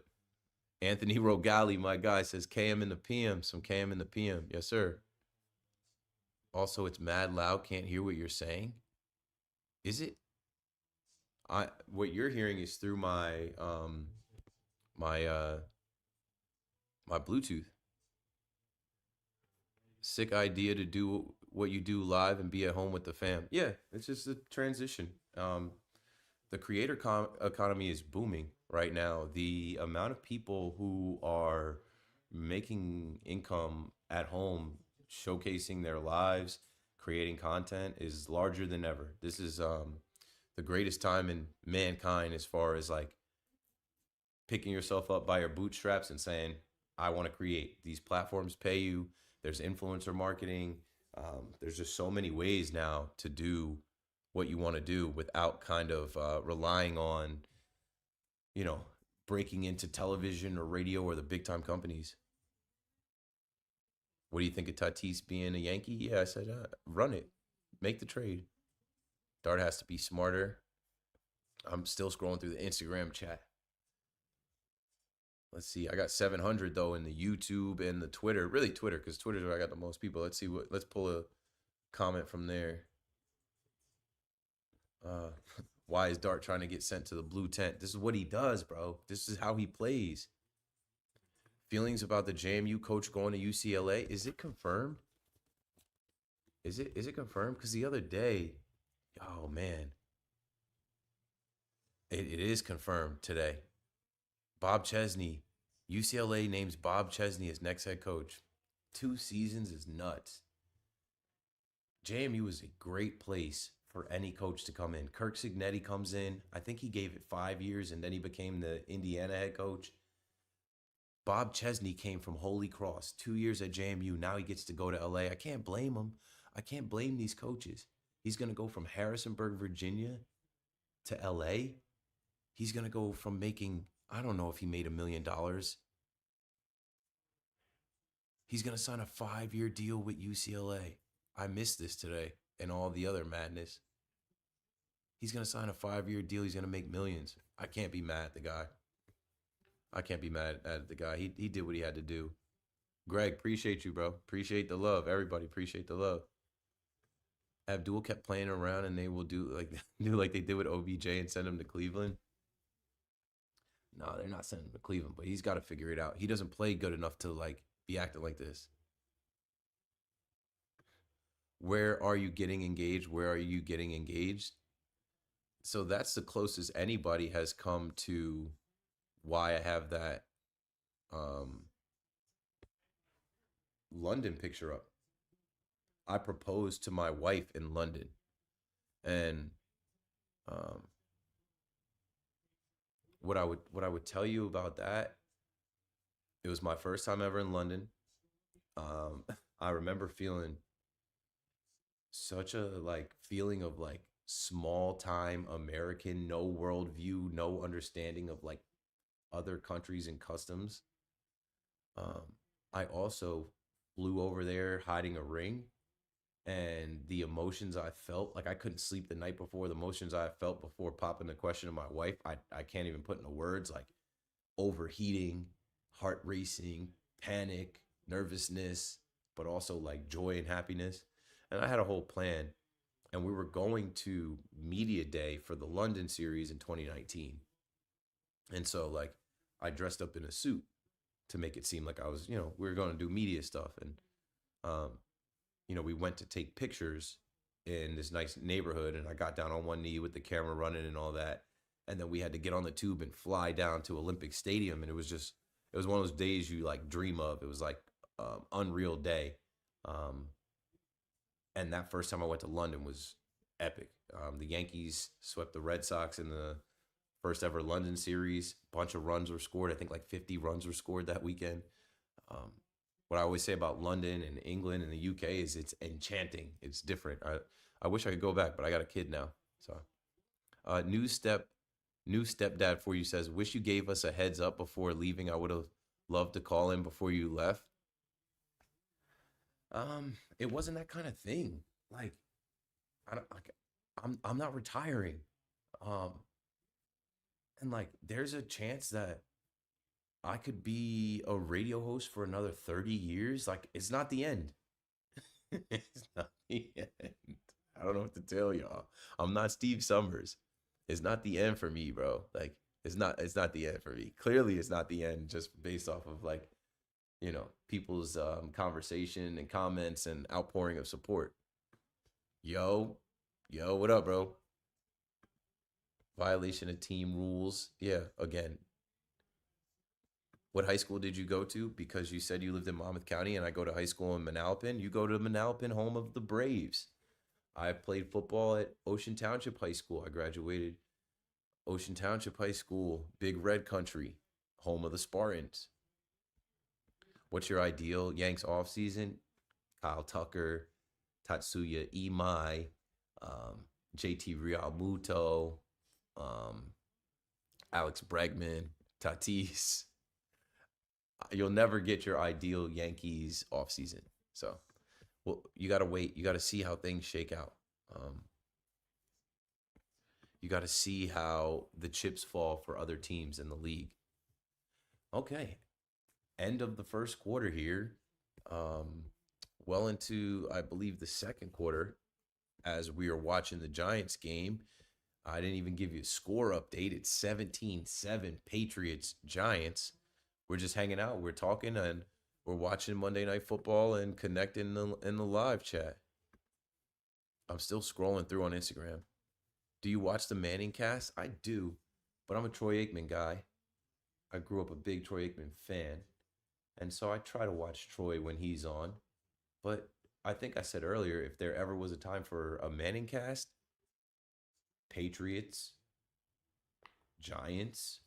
Anthony Rogali, my guy, says KM in the PM. Some KM in the PM. Yes, sir. Also, it's mad loud. Can't hear what you're saying. Is it? What you're hearing is through my my Bluetooth. Sick idea to do what you do live and be at home with the fam. Yeah, it's just a transition. The creator economy is booming right now. The amount of people who are making income at home, showcasing their lives, creating content is larger than ever. This is the greatest time in mankind as far as like picking yourself up by your bootstraps and saying, I want to create. These platforms pay you. There's influencer marketing. There's just so many ways now to do what you want to do without kind of relying on, you know, breaking into television or radio or the big time companies. What do you think of Tatis being a Yankee? Yeah, I said, run it. Make the trade. Dart has to be smarter. I'm still scrolling through the Instagram chat. Let's see. I got 700 though in the YouTube and the Twitter. Really Twitter, because Twitter's where I got the most people. Let's pull a comment from there. Why is Dart trying to get sent to the blue tent? This is what he does, bro. This is how he plays. Feelings about the JMU coach going to UCLA. Is it confirmed? Is it confirmed? Because the other day, oh man, it is confirmed today. Bob Chesney. UCLA names Bob Chesney as next head coach. 2 seasons is nuts. JMU is a great place for any coach to come in. Kirk Signetti comes in. I think he gave it 5 years and then he became the Indiana head coach. Bob Chesney came from Holy Cross, 2 years at JMU. Now he gets to go to LA. I can't blame him. I can't blame these coaches. He's going to go from Harrisonburg, Virginia to LA. He's going to go from making, I don't know if he made $1 million. He's going to sign a 5-year deal with UCLA. I missed this today and all the other madness. He's going to sign a 5-year deal. He's going to make millions. I can't be mad at the guy. I can't be mad at the guy. He did what he had to do. Greg, appreciate you, bro. Appreciate the love. Everybody appreciate the love. Abdul kept playing around and they will do like they did with OBJ and send him to Cleveland. No, they're not sending him to Cleveland, but he's got to figure it out. He doesn't play good enough to like be acting like this. Where are you getting engaged? Where are you getting engaged? So that's the closest anybody has come to why I have that London picture up. I proposed to my wife in London, and um, what I would tell you about that, it was my first time ever in London. Um, I remember feeling such a like feeling of like small time American, no worldview, no understanding of like other countries and customs. Um, I also flew over there hiding a ring, and the emotions I felt, like I couldn't sleep the night before. The emotions I felt before popping the question to my wife, I can't even put into words. Like overheating, heart racing, panic, nervousness, but also like joy and happiness. And I had a whole plan, and we were going to media day for the London series in 2019. And so like I dressed up in a suit to make it seem like I was, we were going to do media stuff. And um, we went to take pictures in this nice neighborhood, and I got down on one knee with the camera running and all that. And then we had to get on the tube and fly down to Olympic Stadium. And it was one of those days you like dream of. It was like unreal day. Um, and that first time I went to London was epic. The Yankees swept the Red Sox in the first ever London series. A bunch of runs were scored. I think like 50 runs were scored that weekend. Um, what I always say about London and England and the UK is it's enchanting. It's different. I wish I could go back, but I got a kid now. So, new stepdad for you says, wish you gave us a heads up before leaving. I would have loved to call in before you left. It wasn't that kind of thing. Like, I don't like. I'm not retiring. Um, and like, there's a chance that I could be a radio host for another 30 years. Like, it's not the end. It's not the end. I don't know what to tell y'all. I'm not Steve Summers. It's not the end for me, bro. Like, it's not the end for me. Clearly it's not the end just based off of like, people's conversation and comments and outpouring of support. Yo, what up, bro? Violation of team rules. Yeah, again, what high school did you go to? Because you said you lived in Monmouth County and I go to high school in Manalapan. You go to Manalapan, home of the Braves. I played football at Ocean Township High School. I graduated Ocean Township High School, Big Red Country, home of the Spartans. What's your ideal Yanks offseason? Kyle Tucker, Tatsuya Imai, JT Realmuto, um, Alex Bregman, Tatis. You'll never get your ideal Yankees offseason. So, well, you got to wait. You got to see how things shake out. You got to see how the chips fall for other teams in the league. Okay. End of the first quarter here. Well into, I believe, the second quarter as we are watching the Giants game. I didn't even give you a score update. It's 17-7 Patriots Giants. We're just hanging out. We're talking and we're watching Monday Night Football and connecting in the live chat. I'm still scrolling through on Instagram. Do you watch the Manning cast? I do, but I'm a Troy Aikman guy. I grew up a big Troy Aikman fan, and so I try to watch Troy when he's on. But I think I said earlier, if there ever was a time for a Manning cast, Patriots, Giants,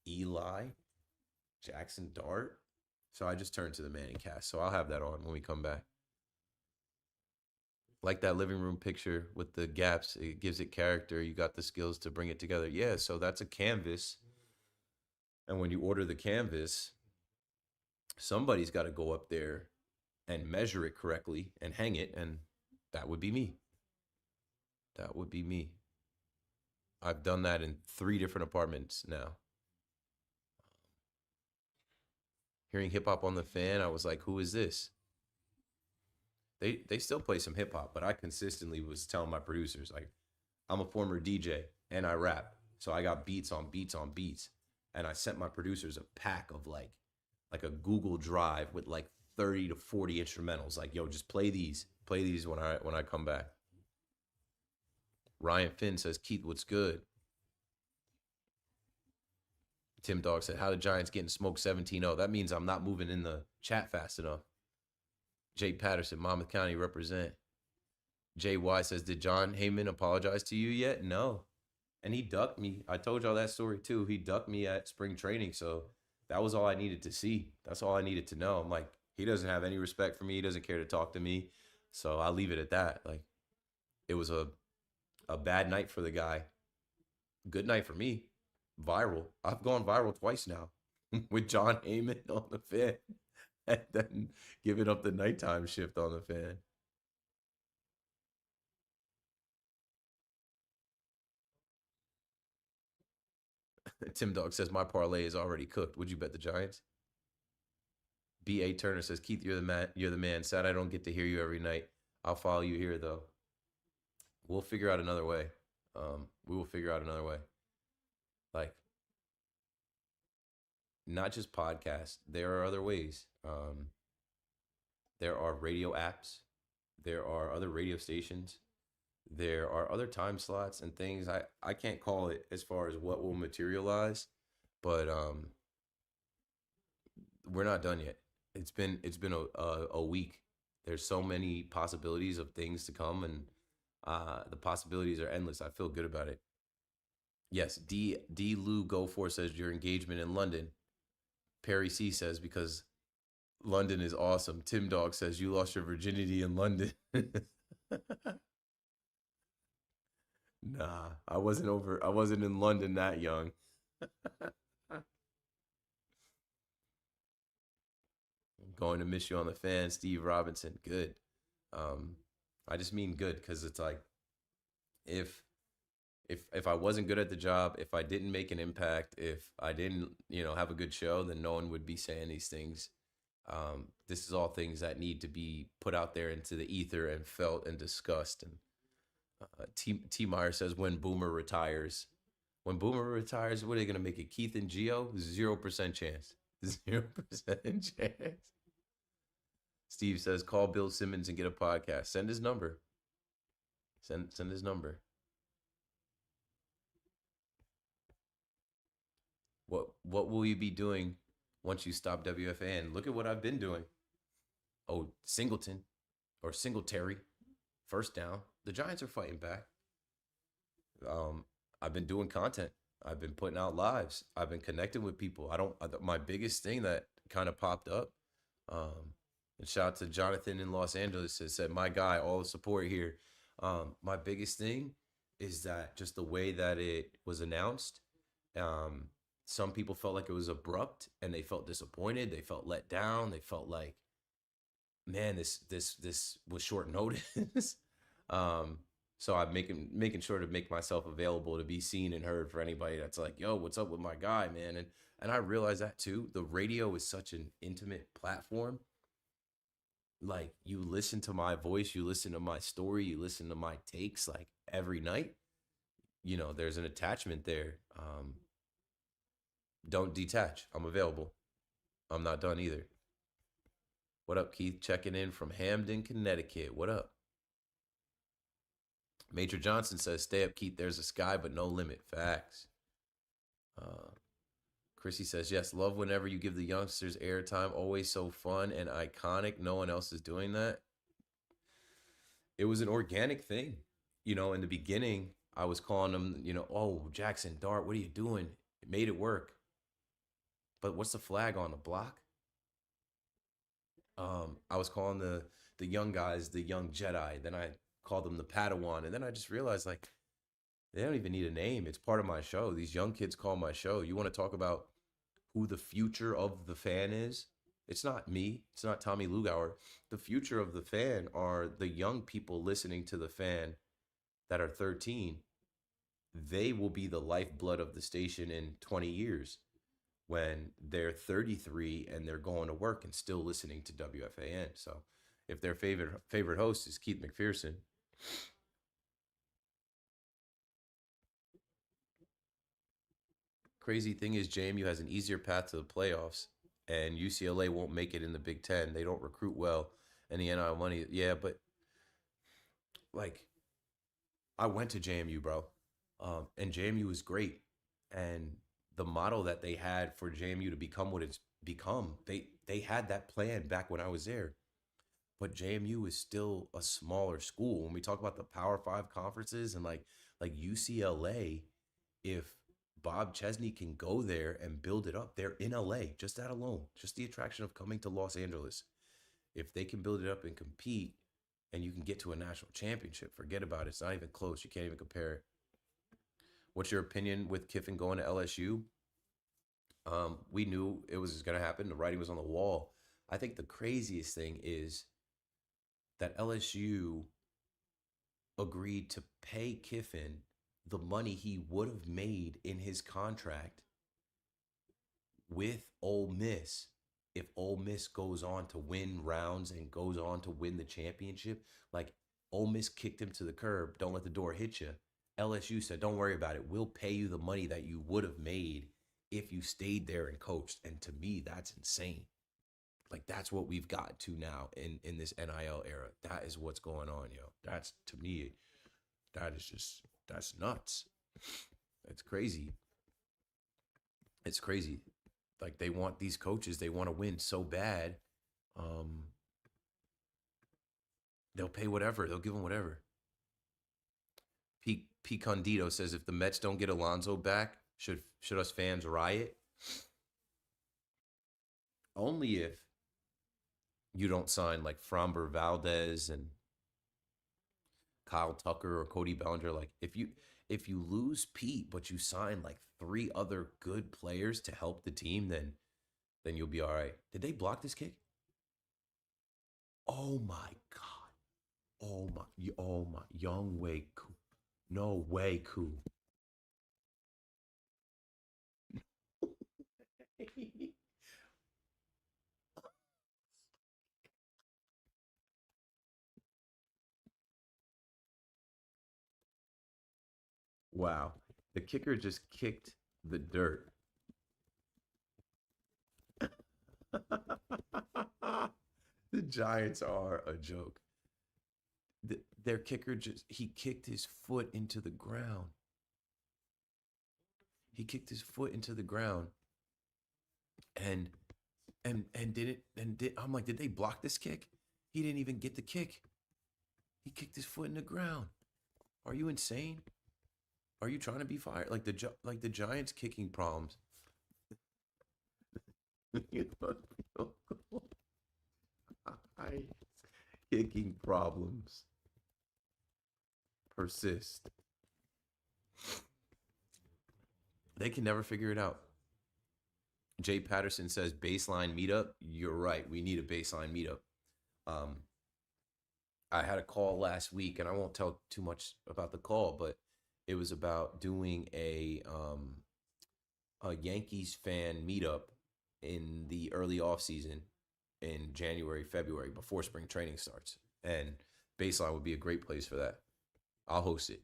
Eli, Jackson Dart. So I just turned to the Manning cast. So I'll have that on when we come back. Like that living room picture with the gaps, it gives it character. You got the skills to bring it together. Yeah, so that's a canvas. And when you order the canvas, somebody's got to go up there and measure it correctly and hang it. And that would be me. That would be me. I've done that in 3 different apartments now. Hearing hip hop on the fan, I was like, who is this? They still play some hip hop, but I consistently was telling my producers, like, I'm a former DJ and I rap. So I got beats on beats on beats. And I sent my producers a pack of like a Google Drive with like 30 to 40 instrumentals. Like, yo, just play these. Play these when I come back. Ryan Finn says, Keith, what's good? Tim Dog said, how the Giants getting smoked 17-0? That means I'm not moving in the chat fast enough. Jake Patterson, Monmouth County represent. JY says, did John Heyman apologize to you yet? No. And he ducked me. I told y'all that story too. He ducked me at spring training. So that was all I needed to see. That's all I needed to know. I'm like, he doesn't have any respect for me. He doesn't care to talk to me. So I'll leave it at that. Like, it was a bad night for the guy. Good night for me. Viral. I've gone viral twice now with John Heyman on the fan and then giving up the nighttime shift on the fan. Tim Dog says my parlay is already cooked. Would you bet the Giants? B.A. Turner says, Keith, you're the man. You're the man. Sad I don't get to hear you every night. I'll follow you here though. We'll figure out another way. We will figure out another way. Like, not just podcasts. There are other ways. There are radio apps. There are other radio stations. There are other time slots and things. I can't call it as far as what will materialize, but we're not done yet. It's been a week. There's so many possibilities of things to come, and the possibilities are endless. I feel good about it. Yes, D Lou Go For says your engagement in London. Perry C says because London is awesome. Tim Dog says you lost your virginity in London. Nah, I wasn't in London that young. Going to miss you on the fan, Steve Robinson. Good. Um, I just mean good because it's like if if I wasn't good at the job, if I didn't make an impact, if I didn't, have a good show, then no one would be saying these things. This is all things that need to be put out there into the ether and felt and discussed. And T Meyer says when Boomer retires, what are they gonna make it? Keith and Geo? 0% chance. 0% chance. Steve says call Bill Simmons and get a podcast. Send his number. Send his number. What will you be doing once you stop WFAN? Look at what I've been doing. Oh, Singleton or Singletary, first down. The Giants are fighting back. I've been doing content. I've been putting out lives. I've been connecting with people. My biggest thing that kind of popped up. And shout out to Jonathan in Los Angeles that said, "My guy, all the support here." My biggest thing is that just the way that it was announced. Um, some people felt like it was abrupt and they felt disappointed. They felt let down. They felt like, man, this was short notice. um, so I'm making sure to make myself available to be seen and heard for anybody that's like, yo, what's up with my guy, man? And I realize that too. The radio is such an intimate platform. Like, you listen to my voice, you listen to my story, you listen to my takes like every night. There's an attachment there. Don't detach. I'm available. I'm not done either. What up, Keith? Checking in from Hamden, Connecticut. What up? Major Johnson says, stay up, Keith. There's a sky, but no limit. Facts. Uh, Chrissy says, yes, love whenever you give the youngsters airtime. Always so fun and iconic. No one else is doing that. It was an organic thing. In the beginning, I was calling them, oh, Jackson Dart, what are you doing? It made it work. But what's the flag on the block? I was calling the young guys the young Jedi. Then I called them the Padawan. And then I just realized, like, they don't even need a name. It's part of my show. These young kids call my show. You want to talk about who the future of the fan is? It's not me. It's not Tommy Lugauer. The future of the fan are the young people listening to the fan that are 13. They will be the lifeblood of the station in 20 years when they're 33 and they're going to work and still listening to WFAN. So if their favorite host is Keith McPherson, crazy thing is JMU has an easier path to the playoffs and UCLA won't make it in the Big Ten. They don't recruit well and the NIL money. Yeah, but like I went to JMU, bro, and JMU was great. And the model that they had for JMU to become what it's become, they had that plan back when I was there. But JMU is still a smaller school. When we talk about the Power Five conferences and like UCLA, if Bob Chesney can go there and build it up, they're in LA, just that alone, just the attraction of coming to Los Angeles. If they can build it up and compete and you can get to a national championship, forget about it. It's not even close. You can't even compare it. What's your opinion with Kiffin going to LSU? We knew it was going to happen. The writing was on the wall. I think the craziest thing is that LSU agreed to pay Kiffin the money he would have made in his contract with Ole Miss if Ole Miss goes on to win rounds and goes on to win the championship. Like, Ole Miss kicked him to the curb. Don't let the door hit you. LSU said, don't worry about it. We'll pay you the money that you would have made if you stayed there and coached. And to me, that's insane. Like, that's what we've got to now in this NIL era. That is what's going on, yo. That's, to me, that's nuts. It's crazy. It's crazy. Like, they want these coaches, they want to win so bad. Um, they'll pay whatever. They'll give them whatever. P. Condito says, if the Mets don't get Alonso back, should us fans riot? Only if you don't sign like Framber Valdez and Kyle Tucker or Cody Bellinger. Like, if you lose Pete, but you sign like 3 other good players to help the team, then you'll be all right. Did they block this kick? Oh my God. Oh my, Young Wei Koo. No way, Koo. Wow. The kicker just kicked the dirt. The Giants are a joke. Their kicker he kicked his foot into the ground. He kicked his foot into the ground and I'm like, did they block this kick? He didn't even get the kick. He kicked his foot in the ground. Are you insane? Are you trying to be fired? Like the Giants kicking problems. Kicking problems persist. They can never figure it out. Jay Patterson says baseline meetup. You're right. We need a baseline meetup. Um, I had a call last week, and I won't tell too much about the call, but it was about doing a Yankees fan meetup in the early off season in January, February, before spring training starts. And baseline would be a great place for that. I'll host it.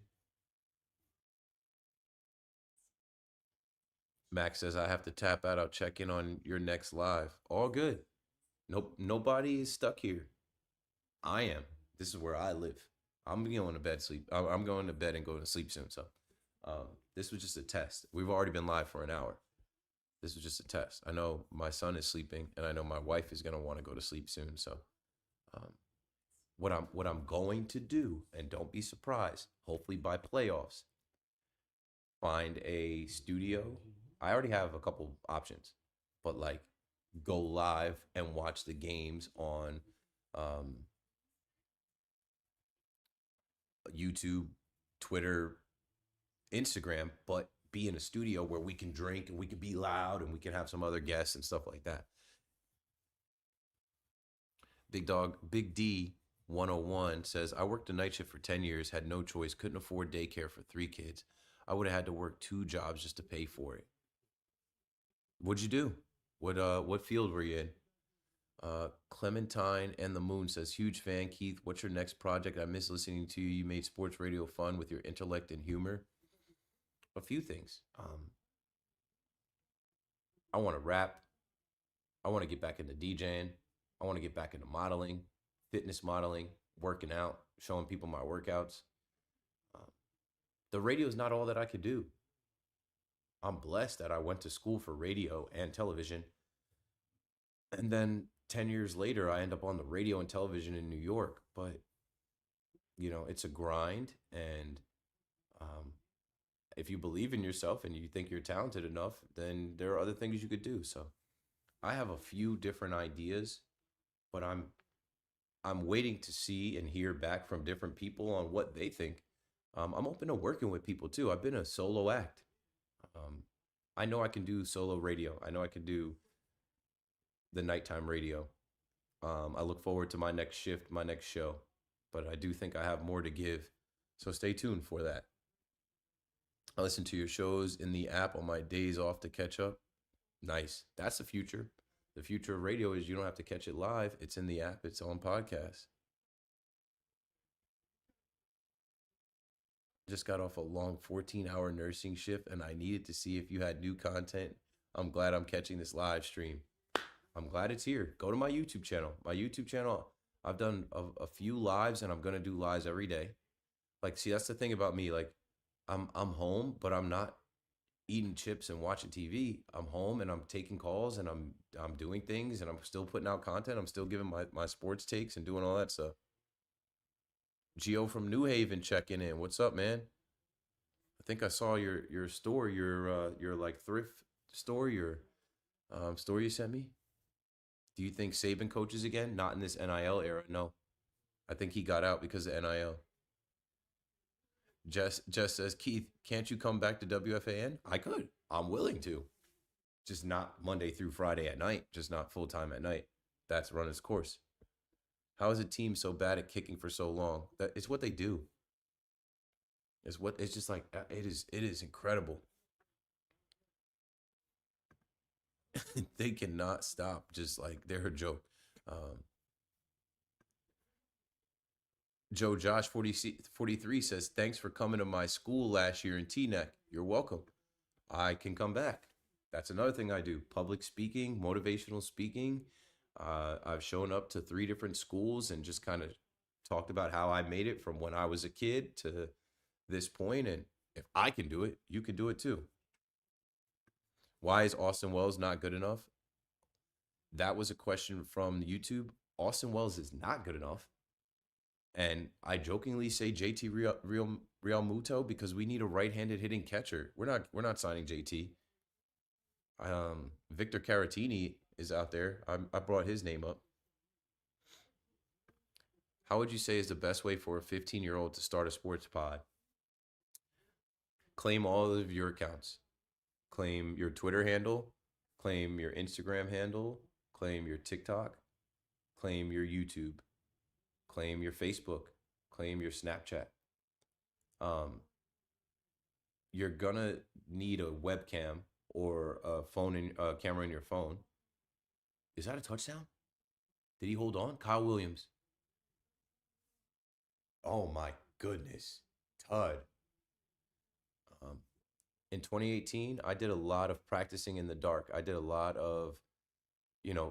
Max says I have to tap out. I'll check in on your next live. All good. Nope. Nobody is stuck here. I am. This is where I live. I'm going to bed, sleep. I'm going to bed and going to sleep soon. So this was just a test. We've already been live for an hour. This was just a test. I know my son is sleeping, and I know my wife is gonna want to go to sleep soon. So, um, what I'm going to do, and don't be surprised. Hopefully by playoffs, find a studio. I already have a couple options, but like go live and watch the games on um, YouTube, Twitter, Instagram, but be in a studio where we can drink and we can be loud and we can have some other guests and stuff like that. Big Dog, Big D 101 says, I worked a night shift for 10 years, had no choice, couldn't afford daycare for 3 kids. I would have had to work 2 jobs just to pay for it. What'd you do? What field were you in? Clementine and the Moon says, huge fan, Keith. What's your next project? I miss listening to you. You made sports radio fun with your intellect and humor. A few things. I want to rap. I want to get back into DJing. I want to get back into modeling, fitness modeling, working out, showing people my workouts. Um, the radio is not all that I could do. I'm blessed that I went to school for radio and television. And then 10 years later, I end up on the radio and television in New York. But, it's a grind. And if you believe in yourself and you think you're talented enough, then there are other things you could do. So I have a few different ideas, but I'm waiting to see and hear back from different people on what they think. I'm open to working with people too. I've been a solo act. Um, I know I can do solo radio. I know I can do the nighttime radio. I look forward to my next shift, my next show, but I do think I have more to give. So stay tuned for that. I listen to your shows in the app on my days off to catch up. Nice. That's the future. The future of radio is you don't have to catch it live. It's in the app. It's on podcast. Just got off a long 14-hour nursing shift and I needed to see if you had new content. I'm glad I'm catching this live stream. I'm glad it's here. Go to my YouTube channel. My YouTube channel, I've done a few lives and I'm going to do lives every day. Like, see, that's the thing about me. Like, I'm home, but I'm not eating chips and watching TV. I'm home and I'm taking calls and I'm doing things and I'm still putting out content. I'm still giving my sports takes and doing all that stuff. Gio from New Haven checking in. What's up, man? I think I saw your store, your like thrift store, your store you sent me. Do you think Saban coaches again? Not in this NIL era. No, I think he got out because of NIL. Just says, Keith, can't you come back to WFAN? I could. I'm willing to. Just not Monday through Friday at night. Just not full time at night. That's run its course. How is a team so bad at kicking for so long? It's what they do. It's just like it is incredible. They cannot stop. Just like they're a joke. Um, Joe Josh 43 says, thanks for coming to my school last year in Teaneck. You're welcome. I can come back. That's another thing I do. Public speaking, motivational speaking. I've shown up to 3 different schools and just kind of talked about how I made it from when I was a kid to this point. And if I can do it, you can do it too. Why is Austin Wells not good enough? That was a question from YouTube. Austin Wells is not good enough. And I jokingly say JT Real Muto because we need a right-handed hitting catcher. We're not signing JT. Victor Caratini is out there. I brought his name up. How would you say is the best way for a 15-year-old to start a sports pod? Claim all of your accounts. Claim your Twitter handle. Claim your Instagram handle. Claim your TikTok. Claim your YouTube. Claim your Facebook. Claim your Snapchat. You're gonna need a webcam or a camera in your phone. Is that a touchdown? Did he hold on? Kyle Williams. Oh my goodness. Tud. In 2018, I did a lot of practicing in the dark. I did a lot of,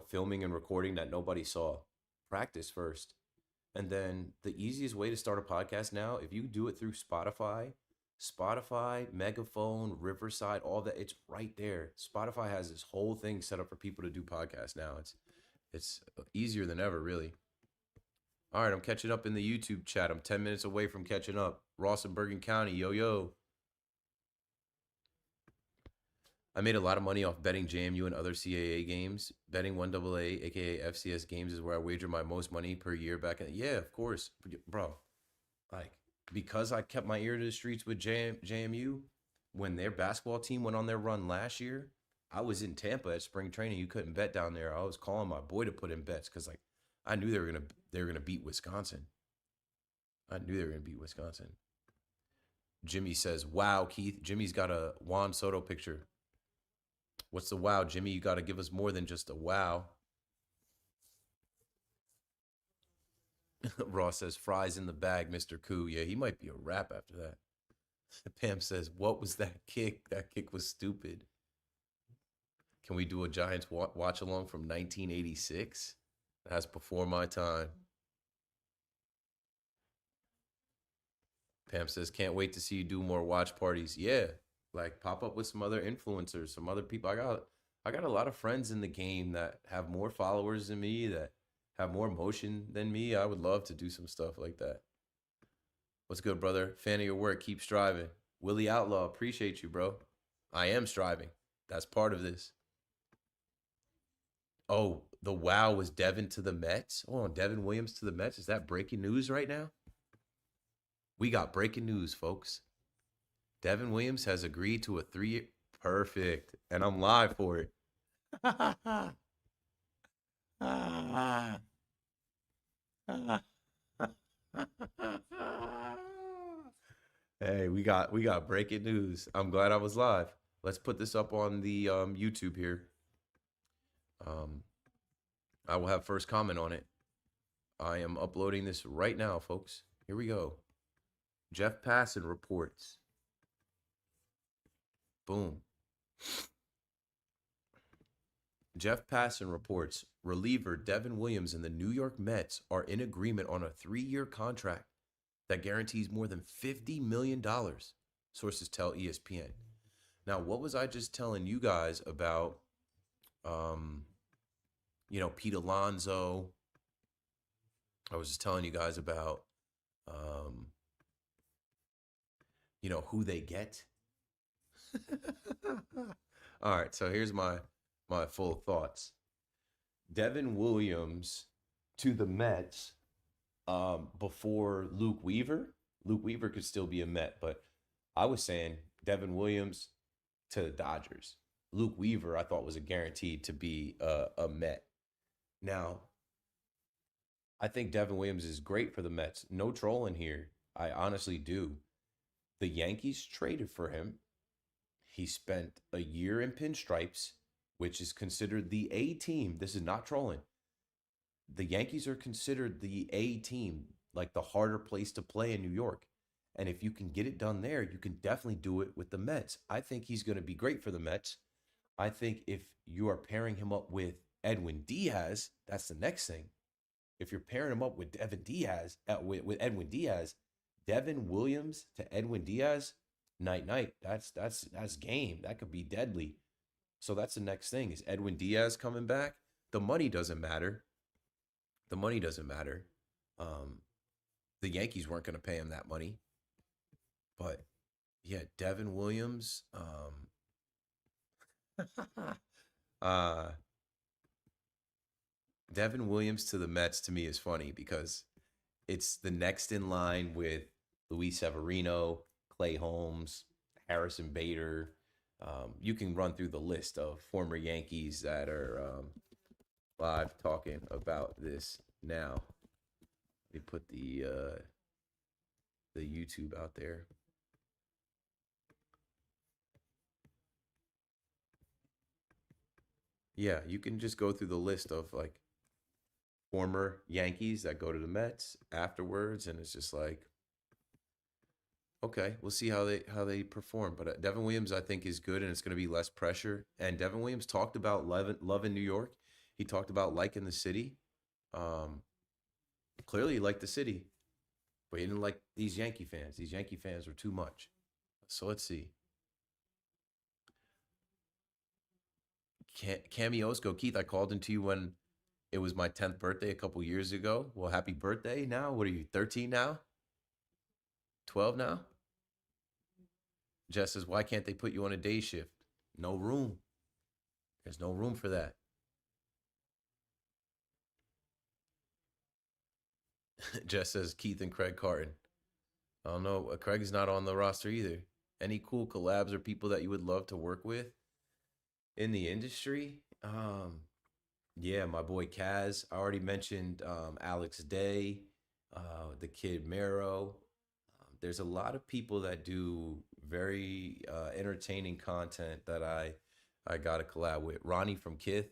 filming and recording that nobody saw. Practice first. And then the easiest way to start a podcast now, if you do it through Spotify, Spotify, Megaphone, Riverside, all that, it's right there. Spotify has this whole thing set up for people to do podcasts now. It's easier than ever, really. All right, I'm catching up in the YouTube chat. I'm 10 minutes away from catching up. Ross in Bergen County, yo yo. I made a lot of money off betting JMU and other CAA games. Betting 1AA, aka FCS games, is where I wager my most money per year back in. Yeah, of course, bro. Like, because I kept my ear to the streets with JMU, when their basketball team went on their run last year, I was in Tampa at spring training. You couldn't bet down there. I was calling my boy to put in bets because like I knew they were gonna beat Wisconsin. I knew they were gonna beat Wisconsin. Jimmy says, "Wow, Keith." Jimmy's got a Juan Soto picture. What's the wow, Jimmy? You got to give us more than just a wow. Ross says, "Fries in the bag, Mr. Koo." Yeah, he might be a rap after that. Pam says, "What was that kick? That kick was stupid." Can we do a Giants watch along from 1986? That's before my time. Pam says, "Can't wait to see you do more watch parties." Yeah, like pop up with some other influencers, some other people. I got a lot of friends in the game that have more followers than me, that have more motion than me. I would love to do some stuff like that. What's good, brother? Fan of your work. Keep striving. Willie Outlaw, appreciate you, bro. I am striving. That's part of this. Oh, the wow was Devin to the Mets. Oh, Devin Williams to the Mets. Is that breaking news right now? We got breaking news, folks. Devin Williams has agreed to a 3-year. Perfect. And I'm live for it. Hey, we got breaking news. I'm glad I was live. Let's put this up on the YouTube here. I will have first comment on it. I am uploading this right now, folks. Here we go. Jeff Passan reports. Boom. Jeff Passan reports reliever Devin Williams and the New York Mets are in agreement on a 3-year contract that guarantees more than $50 million, sources tell ESPN. Now, what was I just telling you guys about, Pete Alonso? I was just telling you guys about, who they get. All right, so here's my full thoughts. Devin Williams to the Mets before Luke Weaver. Luke Weaver could still be a Met, but I was saying Devin Williams to the Dodgers. Luke Weaver, I thought was a guaranteed to be a Met. Now, I think Devin Williams is great for the Mets. No trolling here. I honestly do. The Yankees traded for him. He spent a year in pinstripes, which is considered the A team. This is not trolling. The Yankees are considered the A team, like the harder place to play in New York. And if you can get it done there, you can definitely do it with the Mets. I think he's going to be great for the Mets. I think if you are pairing him up with Edwin Diaz, that's the next thing. If you're pairing him up with Devin Diaz, with Edwin Diaz, Devin Williams to Edwin Diaz, night. That's game. That could be deadly. So that's the next thing. Is Edwin Diaz coming back? The money doesn't matter. The money doesn't matter. The Yankees weren't going to pay him that money. But yeah, Devin Williams. Devin Williams to the Mets to me is funny because it's the next in line with Luis Severino, Clay Holmes, Harrison Bader. You can run through the list of former Yankees that are live talking about this now. Let me put the YouTube out there. Yeah, you can just go through the list of like former Yankees that go to the Mets afterwards, and it's just like, okay, we'll see how they perform. But Devin Williams, I think, is good, and it's going to be less pressure. And Devin Williams talked about loving New York. He talked about liking the city. Clearly, he liked the city, but he didn't like these Yankee fans. These Yankee fans were too much. So let's see. Cameos go, Keith. I called into you when it was my 10th birthday a couple years ago. Well, happy birthday now. What are you, 13 now? 12 now? Jess says, why can't they put you on a day shift? No room. There's no room for that. Jess says, Keith and Craig Carton. I don't know. Craig's not on the roster either. Any cool collabs or people that you would love to work with in the industry? Yeah, my boy Kaz. I already mentioned Alex Day, the kid Mero. There's a lot of people that do very entertaining content that I got to collab with. Ronnie from Kith.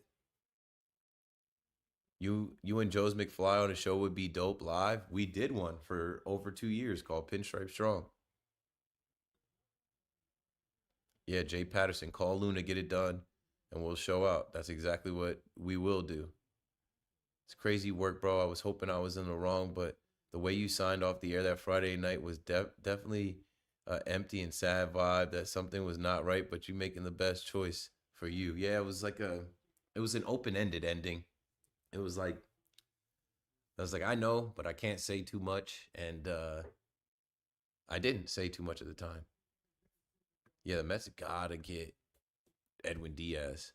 You and Joe's McFly on a show would be dope live. We did one for over 2 years called Pinstripe Strong. Yeah, Jay Patterson, call Luna, get it done, and we'll show out. That's exactly what we will do. It's crazy work, bro. I was hoping I was in the wrong, but the way you signed off the air that Friday night was definitely empty and sad vibe that something was not right, but you making the best choice for you. Yeah, it was an open-ended ending. It was like, I was like, I know, but I can't say too much. And I didn't say too much at the time. Yeah, the Mets gotta get Edwin Diaz.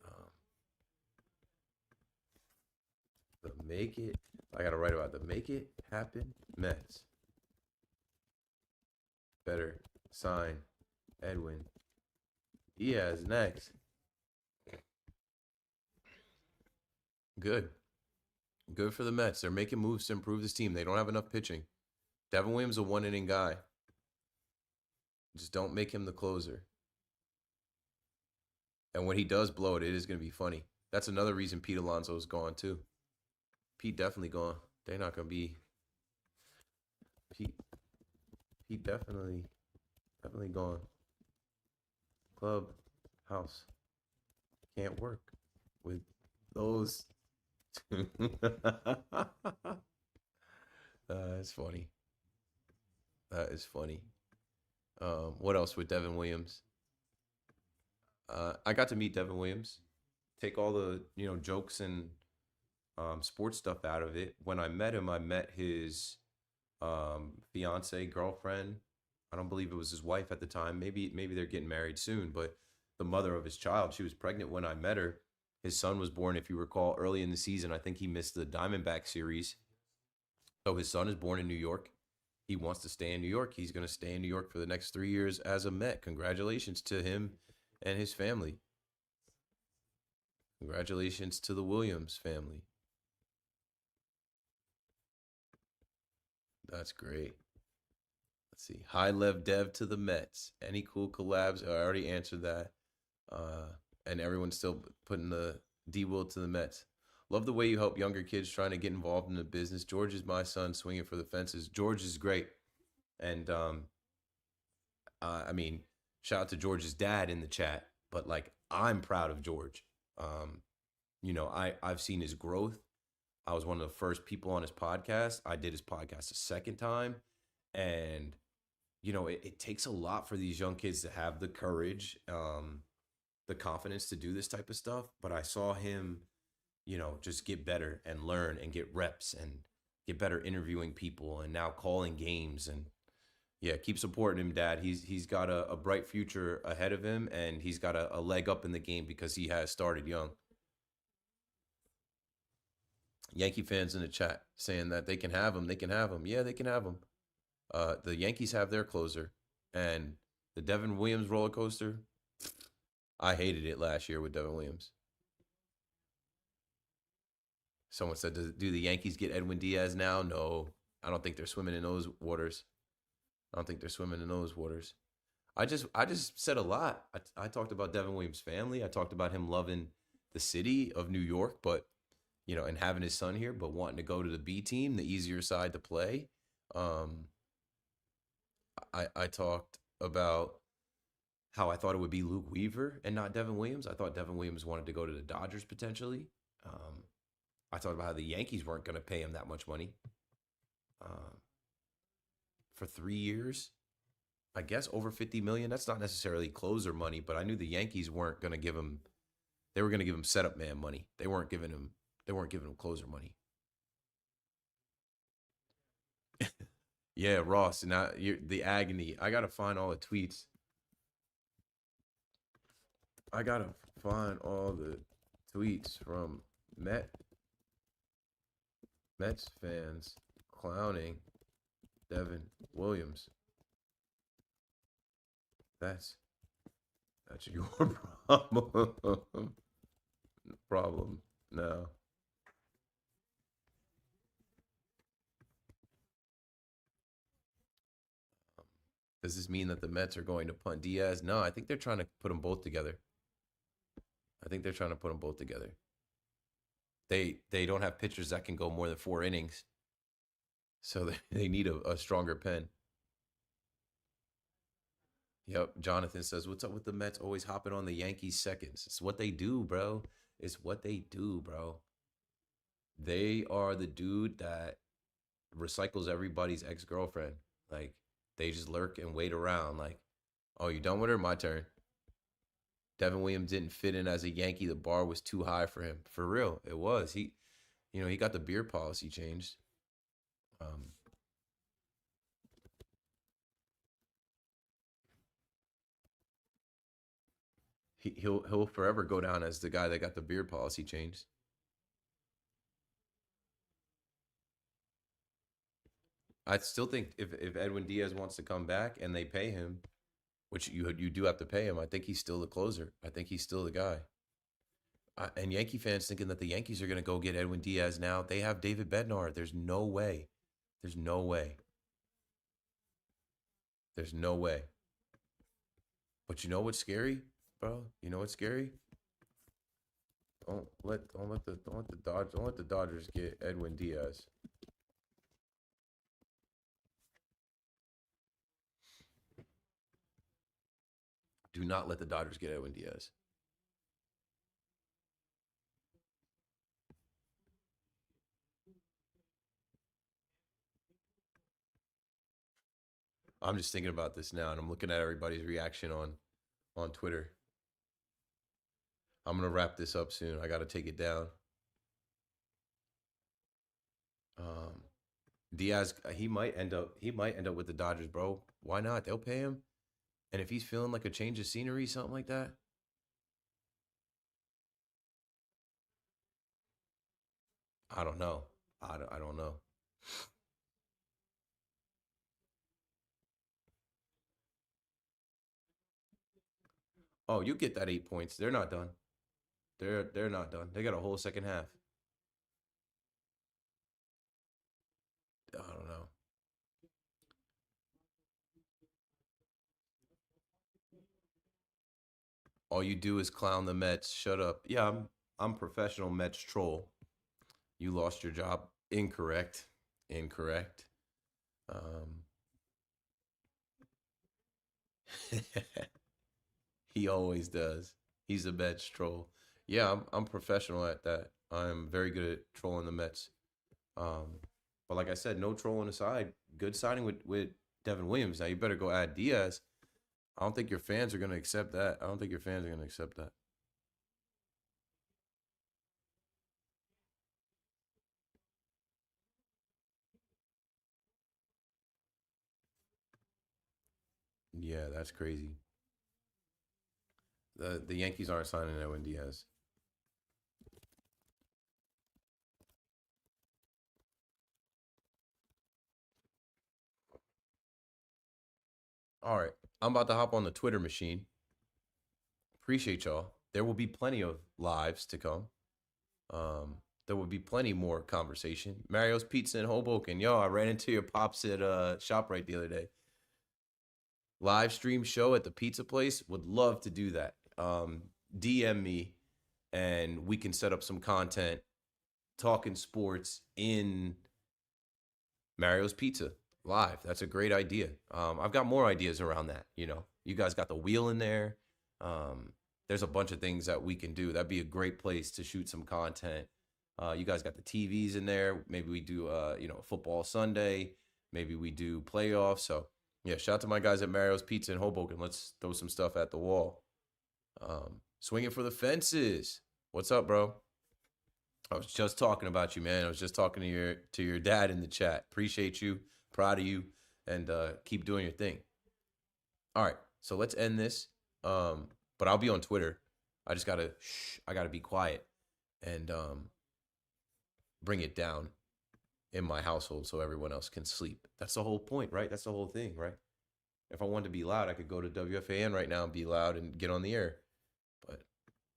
Um, the make it, I gotta write about the make it happen Mets. Better sign Edwin Diaz next. Good. Good for the Mets. They're making moves to improve this team. They don't have enough pitching. Devin Williams is a one inning guy. Just don't make him the closer. And when he does blow it, it is going to be funny. That's another reason Pete Alonso is gone too. Pete definitely gone. They're not going to be Pete. Pete definitely gone. Club house can't work with those. It's funny. That is funny. What else with Devin Williams? I got to meet Devin Williams. Take all the jokes and sports stuff out of it. When I met him, I met his fiance, girlfriend. I don't believe it was his wife at the time. Maybe they're getting married soon. But the mother of his child, she was pregnant when I met her. His son was born, if you recall, early in the season. I think he missed the Diamondback series. So his son is born in New York. He wants to stay in New York. He's going to stay in New York for the next 3 years as a Met. Congratulations to him and his family. Congratulations to the Williams family. That's great. Let's see. High Lev Dev to the Mets. Any cool collabs? I already answered that. And everyone's still putting the D Will to the Mets. Love the way you help younger kids trying to get involved in the business. George is my son swinging for the fences. George is great. And I mean, shout out to George's dad in the chat. But like, I'm proud of George. I've seen his growth. I was one of the first people on his podcast. I did his podcast a second time. And, it takes a lot for these young kids to have the courage, the confidence to do this type of stuff. But I saw him, just get better and learn and get reps and get better interviewing people and now calling games. And yeah, keep supporting him, Dad. He's got a bright future ahead of him, and he's got a leg up in the game because he has started young. Yankee fans in the chat saying that they can have him. They can have him. Yeah, they can have him. The Yankees have their closer, and the Devin Williams roller coaster. I hated it last year with Devin Williams. Someone said, "Do the Yankees get Edwin Diaz now?" No, I don't think they're swimming in those waters. I don't think they're swimming in those waters. I just said a lot. I talked about Devin Williams' family. I talked about him loving the city of New York, but and having his son here, but wanting to go to the B team, the easier side to play. Um, I talked about how I thought it would be Luke Weaver and not Devin Williams. I thought Devin Williams wanted to go to the Dodgers potentially. I talked about how the Yankees weren't going to pay him that much money for 3 years. I guess over 50 million. That's not necessarily closer money, but I knew the Yankees weren't going to give him. They were going to give him setup man money. They weren't giving him. They weren't giving him closer money. Yeah, Ross. Now the agony. I gotta find all the tweets. I gotta find all the tweets from Met Mets fans clowning Devin Williams. That's that's your problem. Problem. No. Does this mean that the Mets are going to punt Diaz? No, I think they're trying to put them both together. I think they're trying to put them both together. They don't have pitchers that can go more than 4 innings, so they need a stronger pen. Yep. Jonathan says, "What's up with the Mets always hopping on the Yankees seconds? It's what they do, bro. It's what they do, bro. They are the dude that recycles everybody's ex girlfriend. Like they just lurk and wait around. Like, oh, you done with her? My turn." Devin Williams didn't fit in as a Yankee. The bar was too high for him. For real, it was. He got the beer policy changed. Um, he'll forever go down as the guy that got the beer policy changed. I still think if Edwin Diaz wants to come back and they pay him, which you do have to pay him, I think he's still the closer. I think he's still the guy. And Yankee fans thinking that the Yankees are going to go get Edwin Diaz now. They have David Bednar. There's no way. There's no way. There's no way. But you know what's scary, bro? You know what's scary? Don't let the Dodgers get Edwin Diaz. Do not let the Dodgers get Edwin Diaz. I'm just thinking about this now, and I'm looking at everybody's reaction on Twitter. I'm gonna wrap this up soon. I got to take it down. Um, Diaz, he might end up with the Dodgers, bro. Why not? They'll pay him, and if he's feeling like a change of scenery, something like that, I don't know. I don't know. Oh, you get that 8 points. They're not done. They're not done. They got a whole second half. I don't know. All you do is clown the Mets. Shut up. Yeah, I'm professional Mets troll. You lost your job. Incorrect. Incorrect. Um, he always does. He's a Mets troll. Yeah, I'm professional at that. I'm very good at trolling the Mets. Um, but like I said, no trolling aside. Good signing with Devin Williams. Now you better go add Diaz. I don't think your fans are gonna accept that. I don't think your fans are gonna accept that. Yeah, that's crazy. The Yankees aren't signing Edwin Diaz. All right, I'm about to hop on the Twitter machine. Appreciate y'all. There will be plenty of lives to come. There will be plenty more conversation. Mario's Pizza in Hoboken. Yo, I ran into your pops at ShopRite the other day. Live stream show at the pizza place. Would love to do that. DM me and we can set up some content talking sports in Mario's Pizza live. That's a great idea. I've got more ideas around that. You guys got the wheel in there. There's a bunch of things that we can do. That'd be a great place to shoot some content. You guys got the TVs in there. Maybe we do, football Sunday. Maybe we do playoffs. So Yeah, shout out to my guys at Mario's Pizza in Hoboken. Let's throw some stuff at the wall. Swinging for the fences. What's up, bro? I was just talking about you, man. I was just talking to your dad in the chat. Appreciate you, proud of you, and keep doing your thing. All right, so let's end this. But I'll be on Twitter. I just gotta I gotta be quiet and bring it down in my household so everyone else can sleep. That's the whole point, right? That's the whole thing, right? If I wanted to be loud, I could go to WFAN right now and be loud and get on the air. But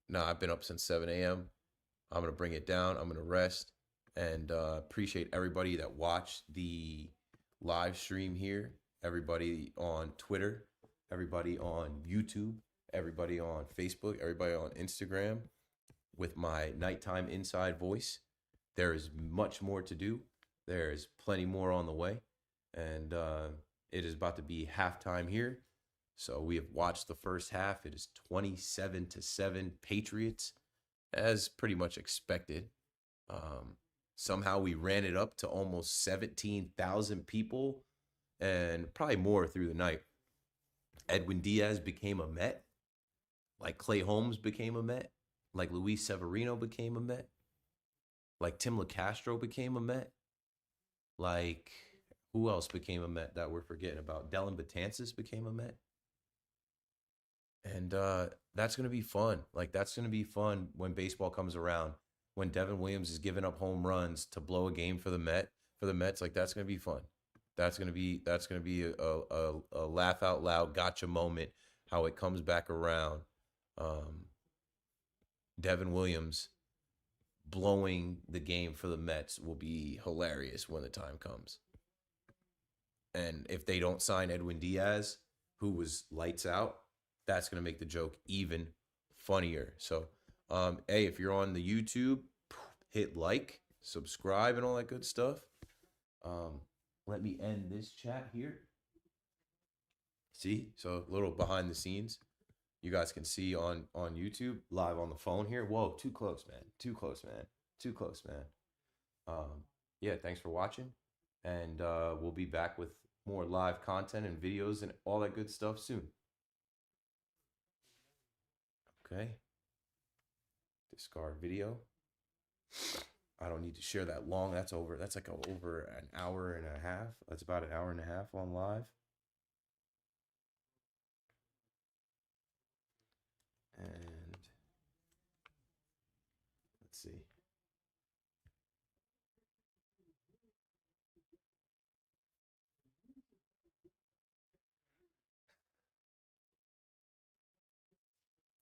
no, I've been up since 7 a.m. I'm going to bring it down. I'm going to rest and appreciate everybody that watched the live stream here, everybody on Twitter, everybody on YouTube, everybody on Facebook, everybody on Instagram with my nighttime inside voice. There is much more to do. There is plenty more on the way. And it is about to be halftime here. So we have watched the first half. It is 27-7 Patriots, as pretty much expected. Somehow we ran it up to almost 17,000 people and probably more through the night. Edwin Diaz became a Met, like Clay Holmes became a Met, like Luis Severino became a Met, like Tim LaCastro became a Met, like who else became a Met that we're forgetting about? Dellin Betances became a Met. And that's going to be fun. Like, that's going to be fun when baseball comes around. When Devin Williams is giving up home runs to blow a game for the Mets, like that's going to be fun. That's going to be a laugh out loud gotcha moment. How it comes back around. Devin Williams blowing the game for the Mets will be hilarious when the time comes. And if they don't sign Edwin Diaz, who was lights out, that's going to make the joke even funnier. So, hey, if you're on the YouTube, hit like, subscribe, and all that good stuff. Let me end this chat here. See? So, a little behind the scenes. You guys can see on YouTube, live on the phone here. Whoa, too close, man. Too close, man. Too close, man. Yeah, thanks for watching. And we'll be back with more live content and videos and all that good stuff soon. Okay. Discard video. I don't need to share that long. That's over. That's like over an hour and a half. That's about an hour and a half on live. And let's see.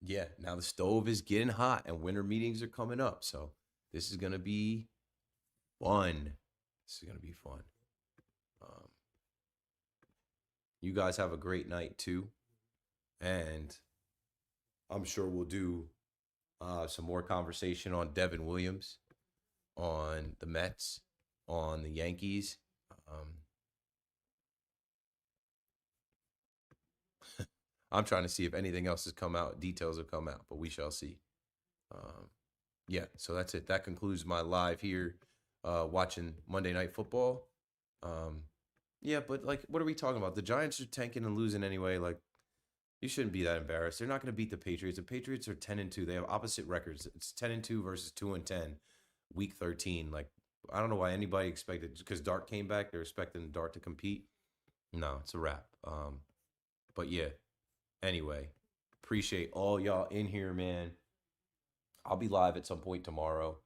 Yeah, now the stove is getting hot and winter meetings are coming up. So this is going to be fun. This is going to be fun. You guys have a great night too. And I'm sure we'll do some more conversation on Devin Williams, on the Mets, on the Yankees. I'm trying to see if anything else has come out, details have come out, but we shall see. Yeah, so that's it. That concludes my live here watching Monday Night Football. Yeah, but like, what are we talking about? The Giants are tanking and losing anyway. Like, you shouldn't be that embarrassed. They're not going to beat the Patriots. The Patriots are 10-2. They have opposite records. It's 10-2 versus 2-10, week 13. Like, I don't know why anybody expected, because Dart came back. They're expecting Dart to compete. No, it's a wrap. But yeah, anyway, appreciate all y'all in here, man. I'll be live at some point tomorrow,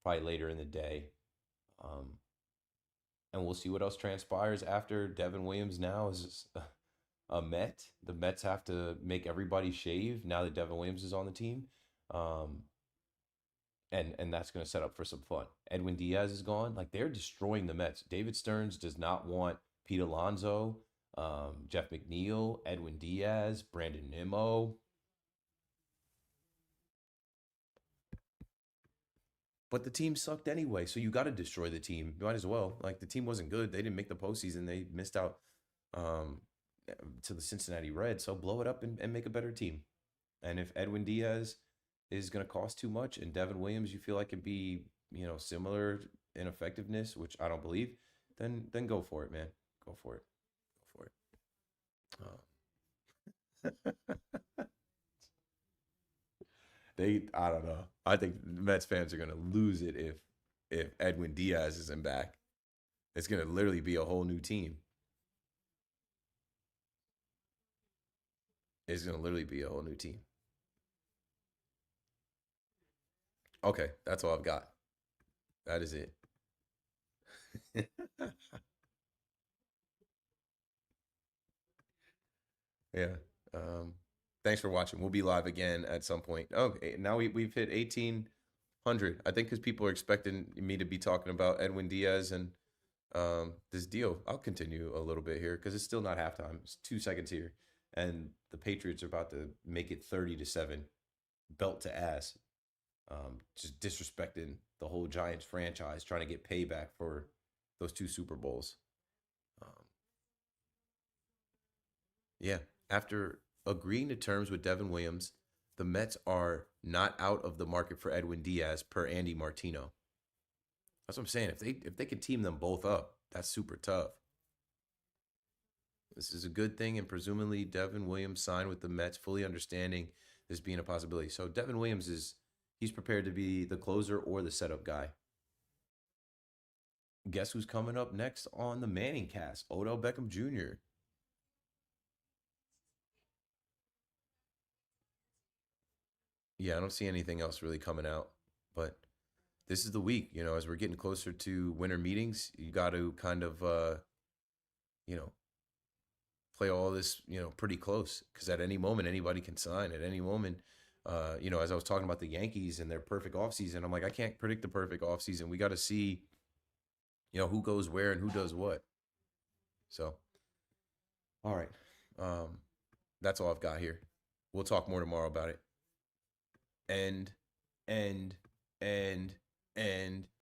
probably later in the day. And we'll see what else transpires after Devin Williams now is a Met. The Mets have to make everybody shave now that Devin Williams is on the team. And that's going to set up for some fun. Edwin Diaz is gone. Like, they're destroying the Mets. David Stearns does not want Pete Alonso, Jeff McNeil, Edwin Diaz, Brandon Nimmo. But the team sucked anyway, so you got to destroy the team. You might as well. Like, the team wasn't good. They didn't make the postseason. They missed out to the Cincinnati Reds. So blow it up and make a better team. And if Edwin Diaz is going to cost too much and Devin Williams you feel like can be, similar in effectiveness, which I don't believe, then go for it, man. Go for it. Go for it. I don't know. I think Mets fans are gonna lose it if Edwin Diaz isn't back. It's gonna literally be a whole new team. It's gonna literally be a whole new team. Okay, that's all I've got. That is it. Yeah. Um, Thanks for watching. We'll be live again at some point. Okay, now we've hit 1,800. I think because people are expecting me to be talking about Edwin Diaz and this deal. I'll continue a little bit here because it's still not halftime. It's 2 seconds here, and the Patriots are about to make it 30-7, belt to ass. Just disrespecting the whole Giants franchise, trying to get payback for those two Super Bowls. Um, yeah, after agreeing to terms with Devin Williams, the Mets are not out of the market for Edwin Diaz per Andy Martino. That's what I'm saying. If they could team them both up, that's super tough. This is a good thing, and presumably Devin Williams signed with the Mets, fully understanding this being a possibility. So Devin Williams he's prepared to be the closer or the setup guy. Guess who's coming up next on the Manning cast? Odell Beckham Jr. Yeah, I don't see anything else really coming out, but this is the week. As we're getting closer to winter meetings, you got to kind of you know play all this pretty close because at any moment anybody can sign. At any moment, as I was talking about the Yankees and their perfect offseason, I'm like, I can't predict the perfect offseason. We got to see who goes where and who does what. So, all right, that's all I've got here. We'll talk more tomorrow about it. And and and and